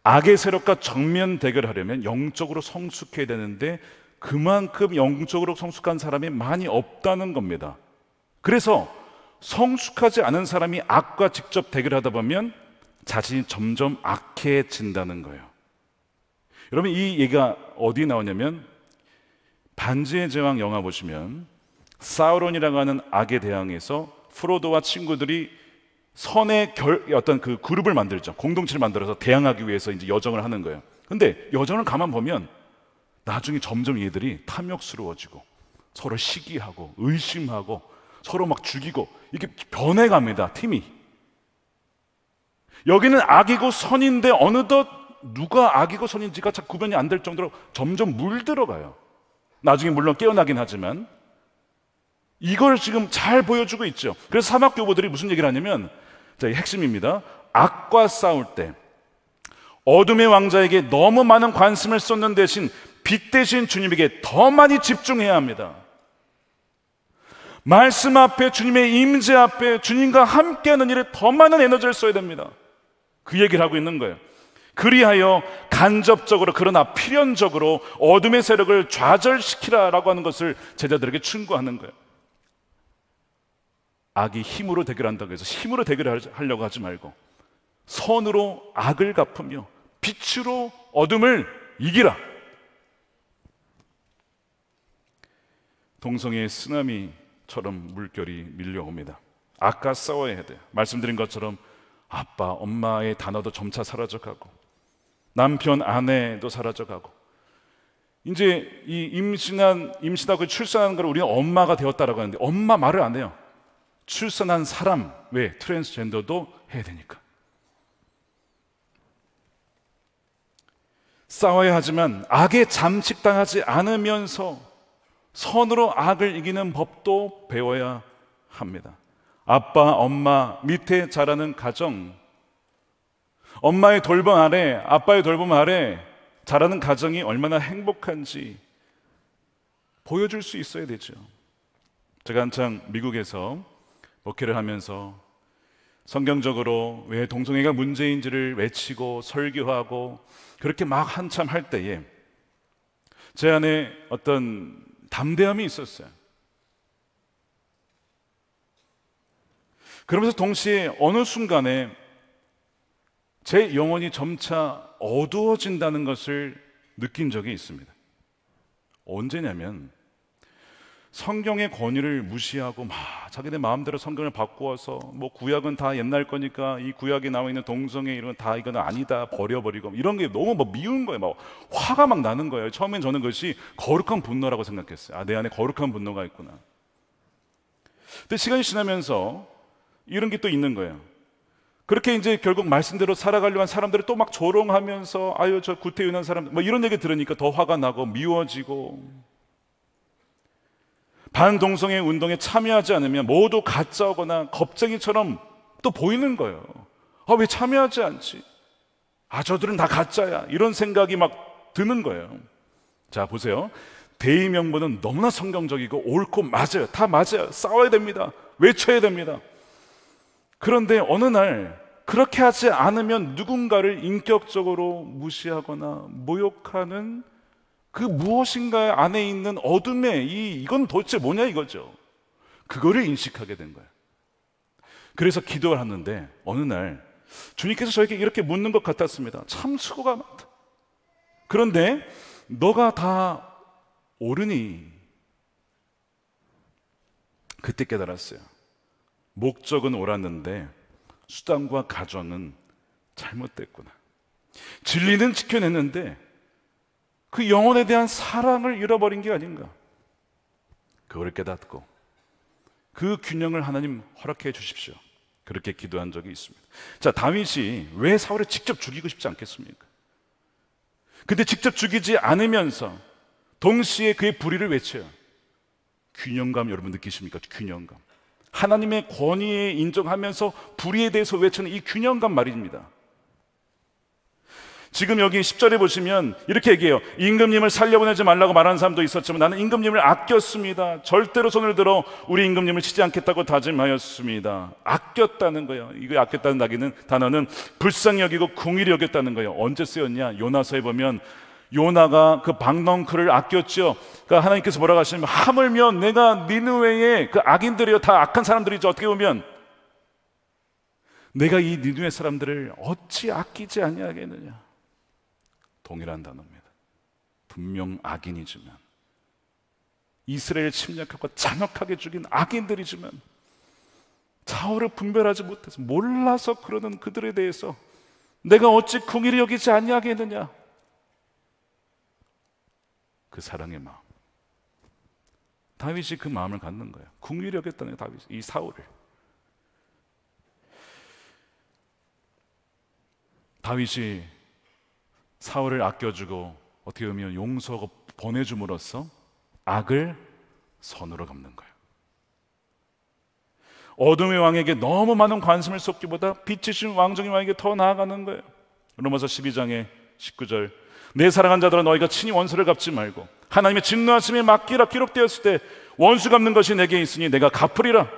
악의 세력과 정면 대결하려면 영적으로 성숙해야 되는데 그만큼 영적으로 성숙한 사람이 많이 없다는 겁니다. 그래서 성숙하지 않은 사람이 악과 직접 대결하다 보면 자신이 점점 악해진다는 거예요. 여러분, 이 얘기가 어디 나오냐면 반지의 제왕 영화 보시면 사우론이라고 하는 악에 대항해서 프로도와 친구들이 선의 어떤 그 그룹을 만들죠. 공동체를 만들어서 대항하기 위해서 이제 여정을 하는 거예요. 근데 여정을 가만 보면 나중에 점점 얘들이 탐욕스러워지고 서로 시기하고 의심하고 서로 막 죽이고 이게 변해갑니다, 팀이. 여기는 악이고 선인데 어느덧 누가 악이고 선인지가 잘 구분이 안 될 정도로 점점 물들어가요. 나중에 물론 깨어나긴 하지만 이걸 지금 잘 보여주고 있죠. 그래서 사막교보들이 무슨 얘기를 하냐면, 자, 핵심입니다. 악과 싸울 때 어둠의 왕자에게 너무 많은 관심을 쏟는 대신 빛 대신 주님에게 더 많이 집중해야 합니다. 말씀 앞에, 주님의 임재 앞에 주님과 함께하는 일에 더 많은 에너지를 써야 됩니다. 그 얘기를 하고 있는 거예요. 그리하여 간접적으로 그러나 필연적으로 어둠의 세력을 좌절시키라라고 하는 것을 제자들에게 충고하는 거예요. 악이 힘으로 대결한다고 해서 힘으로 대결하려고 하지 말고 선으로 악을 갚으며 빛으로 어둠을 이기라. 동성애의 쓰나미처럼 물결이 밀려옵니다. 악과 싸워야 돼요. 말씀드린 것처럼 아빠, 엄마의 단어도 점차 사라져가고 남편, 아내도 사라져가고 이제 이 임신하고 출산하는 걸 우리는 엄마가 되었다라고 하는데 엄마 말을 안 해요. 출산한 사람, 왜? 트랜스젠더도 해야 되니까. 싸워야 하지만 악에 잠식당하지 않으면서 선으로 악을 이기는 법도 배워야 합니다. 아빠, 엄마 밑에 자라는 가정, 엄마의 돌봄 아래, 아빠의 돌봄 아래 자라는 가정이 얼마나 행복한지 보여줄 수 있어야 되죠. 제가 한창 미국에서 목회를 하면서 성경적으로 왜 동성애가 문제인지를 외치고 설교하고 그렇게 막 한참 할 때에 제 안에 어떤 담대함이 있었어요. 그러면서 동시에 어느 순간에 제 영혼이 점차 어두워진다는 것을 느낀 적이 있습니다. 언제냐면 성경의 권위를 무시하고 막 자기네 마음대로 성경을 바꾸어서 뭐 구약은 다 옛날 거니까 이 구약에 나와 있는 동성애 이런 다 이거는 아니다 버려버리고 이런 게 너무 막 미운 거예요. 막 화가 막 나는 거예요. 처음엔 저는 그것이 거룩한 분노라고 생각했어요. 아, 내 안에 거룩한 분노가 있구나. 근데 시간이 지나면서 이런 게 또 있는 거예요. 그렇게 이제 결국 말씀대로 살아가려고 한 사람들을 또 막 조롱하면서 아유 저 구태윤한 사람 뭐 이런 얘기 들으니까 더 화가 나고 미워지고, 반동성애 운동에 참여하지 않으면 모두 가짜거나 겁쟁이처럼 또 보이는 거예요. 아, 왜 참여하지 않지? 아, 저들은 다 가짜야. 이런 생각이 막 드는 거예요. 자, 보세요. 대의 명분은 너무나 성경적이고 옳고 맞아요. 다 맞아요. 싸워야 됩니다. 외쳐야 됩니다. 그런데 어느 날 그렇게 하지 않으면 누군가를 인격적으로 무시하거나 모욕하는 그 무엇인가 안에 있는 어둠의 이건 도대체 뭐냐 이거죠. 그거를 인식하게 된 거예요. 그래서 기도를 하는데 어느 날 주님께서 저에게 이렇게 묻는 것 같았습니다. 참 수고가 많다. 그런데 너가 다 옳으니, 그때 깨달았어요. 목적은 옳았는데 수단과 가정은 잘못됐구나. 진리는 지켜냈는데 그 영혼에 대한 사랑을 잃어버린 게 아닌가. 그걸 깨닫고 그 균형을 하나님 허락해 주십시오. 그렇게 기도한 적이 있습니다. 자, 다윗이 왜 사울을 직접 죽이고 싶지 않겠습니까? 근데 직접 죽이지 않으면서 동시에 그의 불의를 외쳐요. 균형감 여러분 느끼십니까? 균형감. 하나님의 권위에 인정하면서 불의에 대해서 외치는 이 균형감 말입니다. 지금 여기 10절에 보시면 이렇게 얘기해요. 임금님을 살려보내지 말라고 말하는 사람도 있었지만 나는 임금님을 아꼈습니다. 절대로 손을 들어 우리 임금님을 치지 않겠다고 다짐하였습니다. 아꼈다는 거예요. 이거 아꼈다는 단어는 불쌍히 여기고 궁일이 여겼다는 거예요. 언제 쓰였냐? 요나서에 보면 요나가 그 박넝쿨을 아꼈죠. 그러니까 하나님께서 뭐라고 하시냐면 하물며 내가 니느웨의 그 악인들이요 다 악한 사람들이죠. 어떻게 보면 내가 이 니느웨 사람들을 어찌 아끼지 아니하겠느냐. 동일한 단어입니다. 분명 악인이지만, 이스라엘을 침략하고 잔혹하게 죽인 악인들이지만 사울을 분별하지 못해서 몰라서 그러는 그들에 대해서 내가 어찌 긍휼히 여기지 아니하겠느냐. 그 사랑의 마음, 다윗이 그 마음을 갖는 거예요. 긍휼히 여겼다는 다윗, 이 사울을. 다윗이 사울을 아껴주고 어떻게 보면 용서하고 보내줌으로써 악을 선으로 갚는 거예요. 어둠의 왕에게 너무 많은 관심을 쏟기보다 빛이신 왕정의 왕에게 더 나아가는 거예요. 로마서 12장의 19절, 내 사랑한 자들아 너희가 친히 원수를 갚지 말고 하나님의 진노하심에 맡기라. 기록되었을 때 원수 갚는 것이 내게 있으니 내가 갚으리라.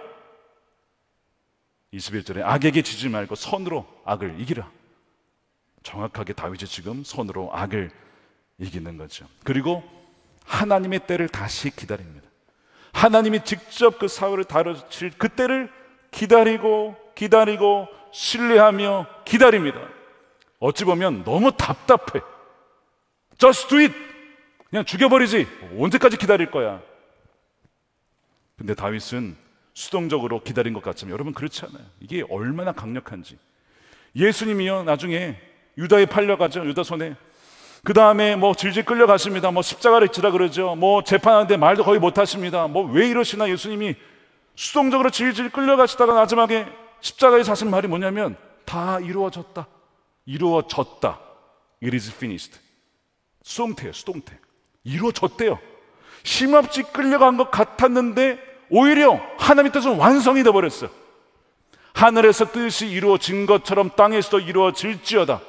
21절에 악에게 지지 말고 선으로 악을 이기라. 정확하게 다윗이 지금 선으로 악을 이기는 거죠. 그리고 하나님의 때를 다시 기다립니다. 하나님이 직접 그 사울을 다루실 그 때를 기다리고 신뢰하며 기다립니다. 어찌 보면 너무 답답해. Just do it. 그냥 죽여버리지. 언제까지 기다릴 거야. 근데 다윗은 수동적으로 기다린 것 같지만 여러분 그렇지 않아요. 이게 얼마나 강력한지. 예수님이요 나중에 유다에 팔려가죠. 유다 손에. 그 다음에 뭐 질질 끌려가십니다. 뭐 십자가를 지라 그러죠. 뭐 재판하는데 말도 거의 못하십니다. 뭐 왜 이러시나. 예수님이 수동적으로 질질 끌려가시다가 마지막에 십자가에 자신 말이 뭐냐면 다 이루어졌다. 이루어졌다. It is finished. 수동태예요. 수동태. 이루어졌대요. 힘없이 끌려간 것 같았는데 오히려 하나님의 뜻은 완성이 되어버렸어요. 하늘에서 뜻이 이루어진 것처럼 땅에서도 이루어질지어다.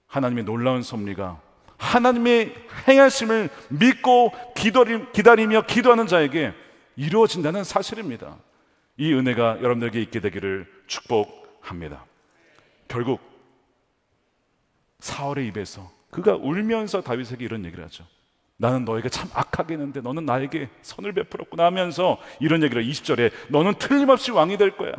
하나님의 놀라운 섭리가 하나님의 행하심을 믿고 기다리며 기도하는 자에게 이루어진다는 사실입니다. 이 은혜가 여러분들에게 있게 되기를 축복합니다. 결국 사울의 입에서 그가 울면서 다윗에게 이런 얘기를 하죠. 나는 너에게 참 악하게 했는데 너는 나에게 선을 베풀었구나 하면서 이런 얘기를 20절에 너는 틀림없이 왕이 될 거야.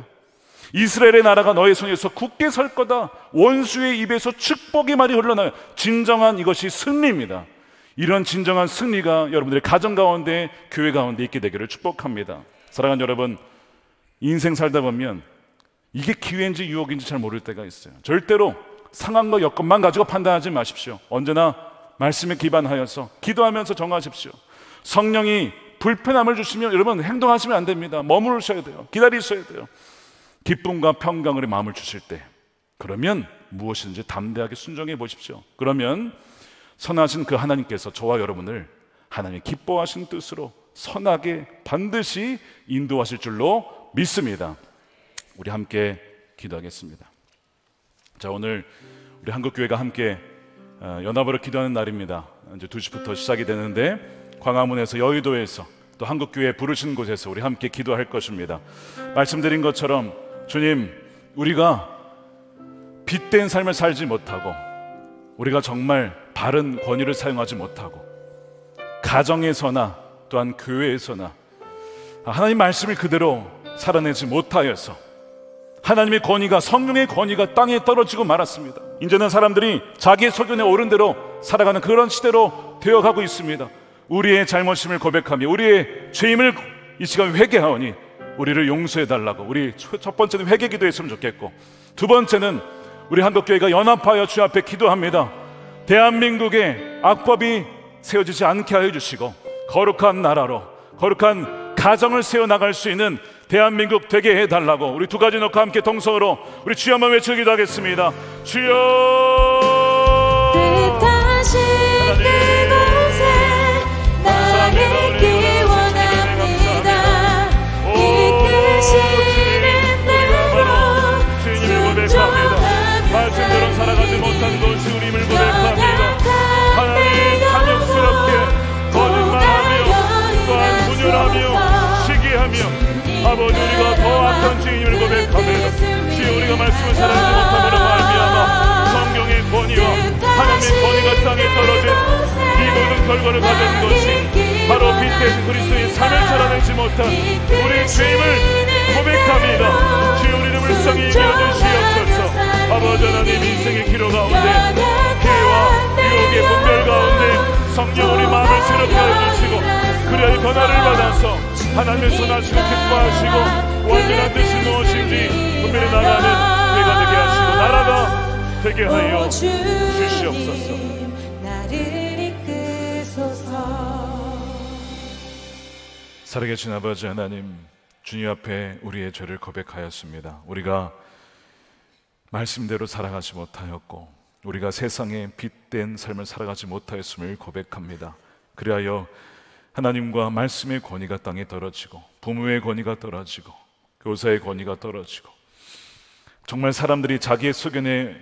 이스라엘의 나라가 너의 손에서 굳게 설 거다. 원수의 입에서 축복의 말이 흘러나요. 진정한 이것이 승리입니다. 이런 진정한 승리가 여러분들의 가정 가운데, 교회 가운데 있게 되기를 축복합니다. 사랑하는 여러분, 인생 살다 보면 이게 기회인지 유혹인지 잘 모를 때가 있어요. 절대로 상황과 여건만 가지고 판단하지 마십시오. 언제나 말씀에 기반하여서 기도하면서 정하십시오. 성령이 불편함을 주시면 여러분 행동하시면 안 됩니다. 머무르셔야 돼요. 기다리셔야 돼요. 기쁨과 평강으로 마음을 주실 때, 그러면 무엇이든지 담대하게 순종해 보십시오. 그러면 선하신 그 하나님께서 저와 여러분을 하나님의 기뻐하신 뜻으로 선하게 반드시 인도하실 줄로 믿습니다. 우리 함께 기도하겠습니다. 자, 오늘 우리 한국교회가 함께 연합으로 기도하는 날입니다. 이제 2시부터 시작이 되는데 광화문에서, 여의도에서, 또 한국교회 부르신 곳에서 우리 함께 기도할 것입니다. 말씀드린 것처럼 주님, 우리가 빗된 삶을 살지 못하고, 우리가 정말 바른 권위를 사용하지 못하고, 가정에서나 또한 교회에서나 하나님 말씀을 그대로 살아내지 못하여서 하나님의 권위가, 성령의 권위가 땅에 떨어지고 말았습니다. 이제는 사람들이 자기의 소견에 오른 대로 살아가는 그런 시대로 되어가고 있습니다. 우리의 잘못임을 고백하며 우리의 죄임을 이 시간 회개하오니 우리를 용서해달라고, 우리 첫 번째는 회개 기도했으면 좋겠고, 두 번째는 우리 한국교회가 연합하여 주 앞에 기도합니다. 대한민국에 악법이 세워지지 않게 하여 주시고 거룩한 나라로, 거룩한 가정을 세워나갈 수 있는 대한민국 되게 해달라고, 우리 두 가지 놓고 함께 동성으로 우리 주여 한번 외쳐 기도하겠습니다. 주여, 뜻하신 그곳에 나를 있기 원합니다. 이끄시는 대로 순종하며 말씀대로 살아가지 못한 것이 우리임을 고백합니다. 하나님, 탐욕스럽게 거짓말하며 또한 분열하며 시기하며 아버지, 우리가 더 악한 죄인임을 고백합니다. 주여, 우리가 말씀을 사랑하지 못함으로 말미암아 성경의 권위와 하나님의 권위가 땅에 떨어진 이 모든 결과를 가진 것이 바로 빛된 그리스도의 삶을 살아내지 못한 우리의 죄임을 고백합니다. 주여, 우리를 불쌍히 여겨주시옵소서. 아버지 하나님, 인생의 기로 가운데 피해와 유혹의 분별 가운데 성령 우리 마음을 새롭게 하여 주시고, 그리하여 변화를 받아서 하나님의 선하시고 기뻐하시고 완전한 뜻이 무엇인지 분별해 나가는 교회가 되게 하시고 나라가 되게 하여 주시옵소서. 나를 이끄소서. 살아계신 아버지 하나님, 주님 앞에 우리의 죄를 고백하였습니다. 우리가 말씀대로 살아가지 못하였고, 우리가 세상에 빛된 삶을 살아가지 못하였음을 고백합니다. 그리하여 하나님과 말씀의 권위가 땅에 떨어지고, 부모의 권위가 떨어지고, 교사의 권위가 떨어지고, 정말 사람들이 자기의 소견에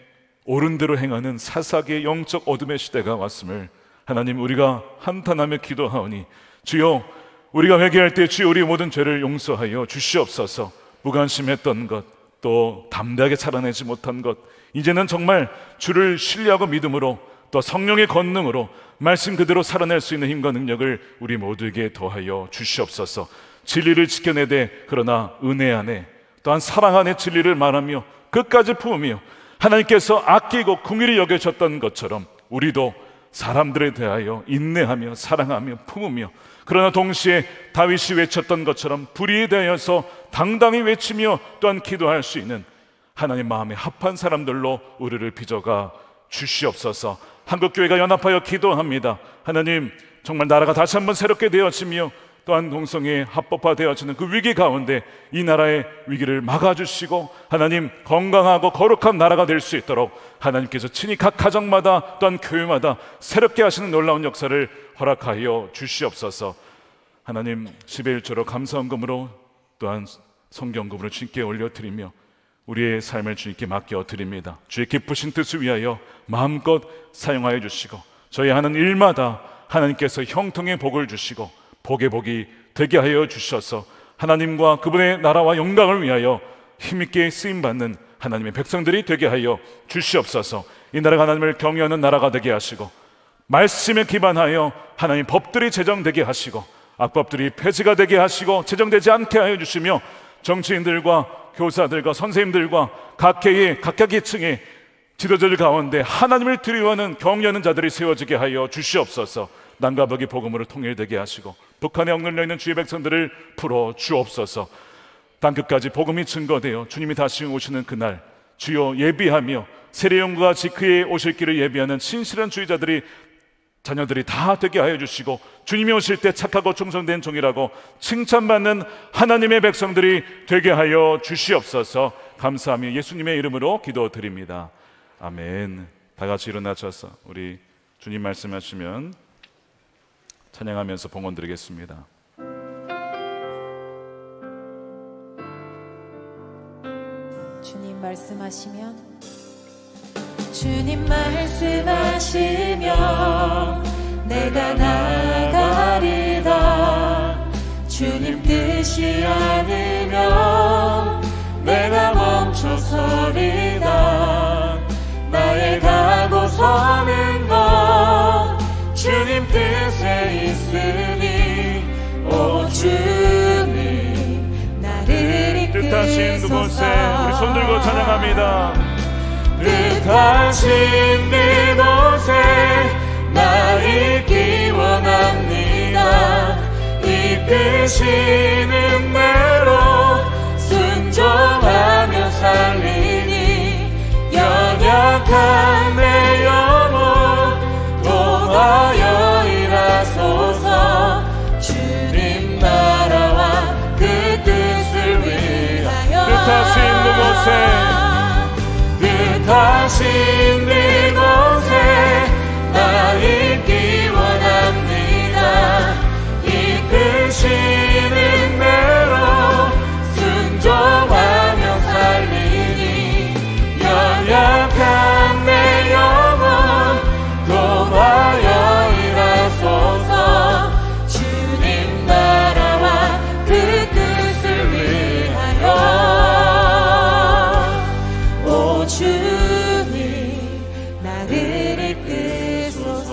옳은 대로 행하는 사사기의 영적 어둠의 시대가 왔음을 하나님, 우리가 한탄하며 기도하오니 주여, 우리가 회개할 때 주여 우리의 모든 죄를 용서하여 주시옵소서. 무관심했던 것, 또 담대하게 살아내지 못한 것, 이제는 정말 주를 신뢰하고 믿음으로, 또 성령의 권능으로 말씀 그대로 살아낼 수 있는 힘과 능력을 우리 모두에게 더하여 주시옵소서. 진리를 지켜내되 그러나 은혜 안에, 또한 사랑 안에 진리를 말하며 끝까지 품으며 하나님께서 아끼고 긍휼히 여겨졌던 것처럼 우리도 사람들에 대하여 인내하며 사랑하며 품으며, 그러나 동시에 다윗이 외쳤던 것처럼 불의에 대하여서 당당히 외치며 또한 기도할 수 있는 하나님 마음에 합한 사람들로 우리를 빚어가 주시옵소서. 한국교회가 연합하여 기도합니다. 하나님, 정말 나라가 다시 한번 새롭게 되어지며 또한 동성애 합법화되어지는 그 위기 가운데 이 나라의 위기를 막아주시고 하나님, 건강하고 거룩한 나라가 될 수 있도록 하나님께서 친히 각 가정마다 또한 교회마다 새롭게 하시는 놀라운 역사를 허락하여 주시옵소서. 하나님, 11조로 감사헌금으로 또한 성경금으로 주님께 올려드리며 우리의 삶을 주님께 맡겨드립니다. 주의 기쁘신 뜻을 위하여 마음껏 사용하여 주시고, 저희 하는 일마다 하나님께서 형통의 복을 주시고 복의 복이 되게 하여 주셔서 하나님과 그분의 나라와 영광을 위하여 힘있게 쓰임받는 하나님의 백성들이 되게 하여 주시옵소서. 이 나라가 하나님을 경외하는 나라가 되게 하시고, 말씀에 기반하여 하나님 법들이 제정되게 하시고, 악법들이 폐지가 되게 하시고 제정되지 않게 하여 주시며, 정치인들과 교사들과 선생님들과 각계의 각각의 층의 지도자들 가운데 하나님을 두려워하는 경외하는 자들이 세워지게 하여 주시옵소서. 남과 북이 복음으로 통일되게 하시고 북한에 억눌려 있는 주의 백성들을 풀어 주옵소서. 땅끝까지 복음이 증거되어 주님이 다시 오시는 그날 주여 예비하며 세례요한과 같이 그의 오실 길을 예비하는 신실한 주의자들이 자녀들이 다 되게 하여 주시고 주님이 오실 때 착하고 충성된 종이라고 칭찬받는 하나님의 백성들이 되게 하여 주시옵소서. 감사하며 예수님의 이름으로 기도드립니다. 아멘. 다 같이 일어나셔서 우리 주님 말씀하시면 찬양하면서 봉헌 드리겠습니다. 주님 말씀하시면 주님 말씀하시면 내가 나가리다. 주님 뜻이 않으면 내가 멈춰서리다. 나의 가고 서는 것 주님 뜻에 있으니 오 주님 나를 뜻하신 그곳에 우리 손 들고 찬양합니다. 뜻하신 그곳에 나 있기 원합니다. 이끄시는 대로 순종하며 살리니 연약한 내 영혼 도와여 일하소서. 주님 나라와 그 뜻을 위하여 뜻하신 그곳에 뜻하신 그곳에 나 있기 원합니다. 이끄시는 대로 순종하며 살리니 연약한 내 영혼 도와여 일하소서. 주님 나라와 그 뜻을 위하여 오 주님 나를 이끄소서.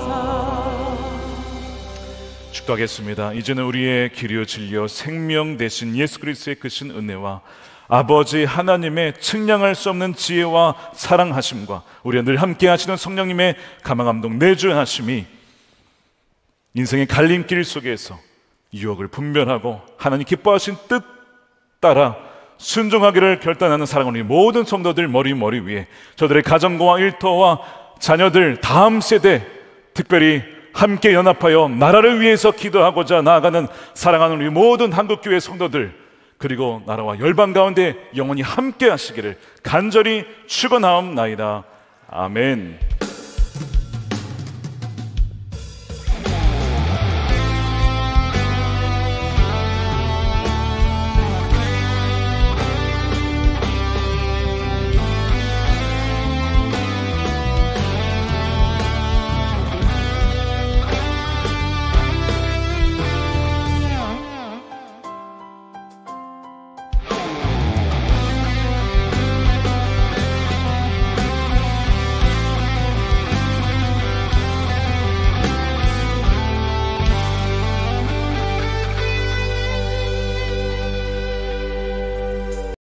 축도하겠습니다. 이제는 우리의 길이요 진리요 생명 되신 예수 그리스도의 크신 은혜와 아버지 하나님의 측량할 수 없는 지혜와 사랑하심과 우리와 늘 함께 하시는 성령님의 감화감동 내주하심이 인생의 갈림길 속에서 유혹을 분별하고 하나님 기뻐하신 뜻 따라 순종하기를 결단하는 사랑하는 모든 성도들 머리 위에 저들의 가정과 일터와 자녀들 다음 세대 특별히 함께 연합하여 나라를 위해서 기도하고자 나아가는 사랑하는 우리 모든 한국교회 성도들 그리고 나라와 열방 가운데 영원히 함께 하시기를 간절히 축원하옵나이다. 아멘.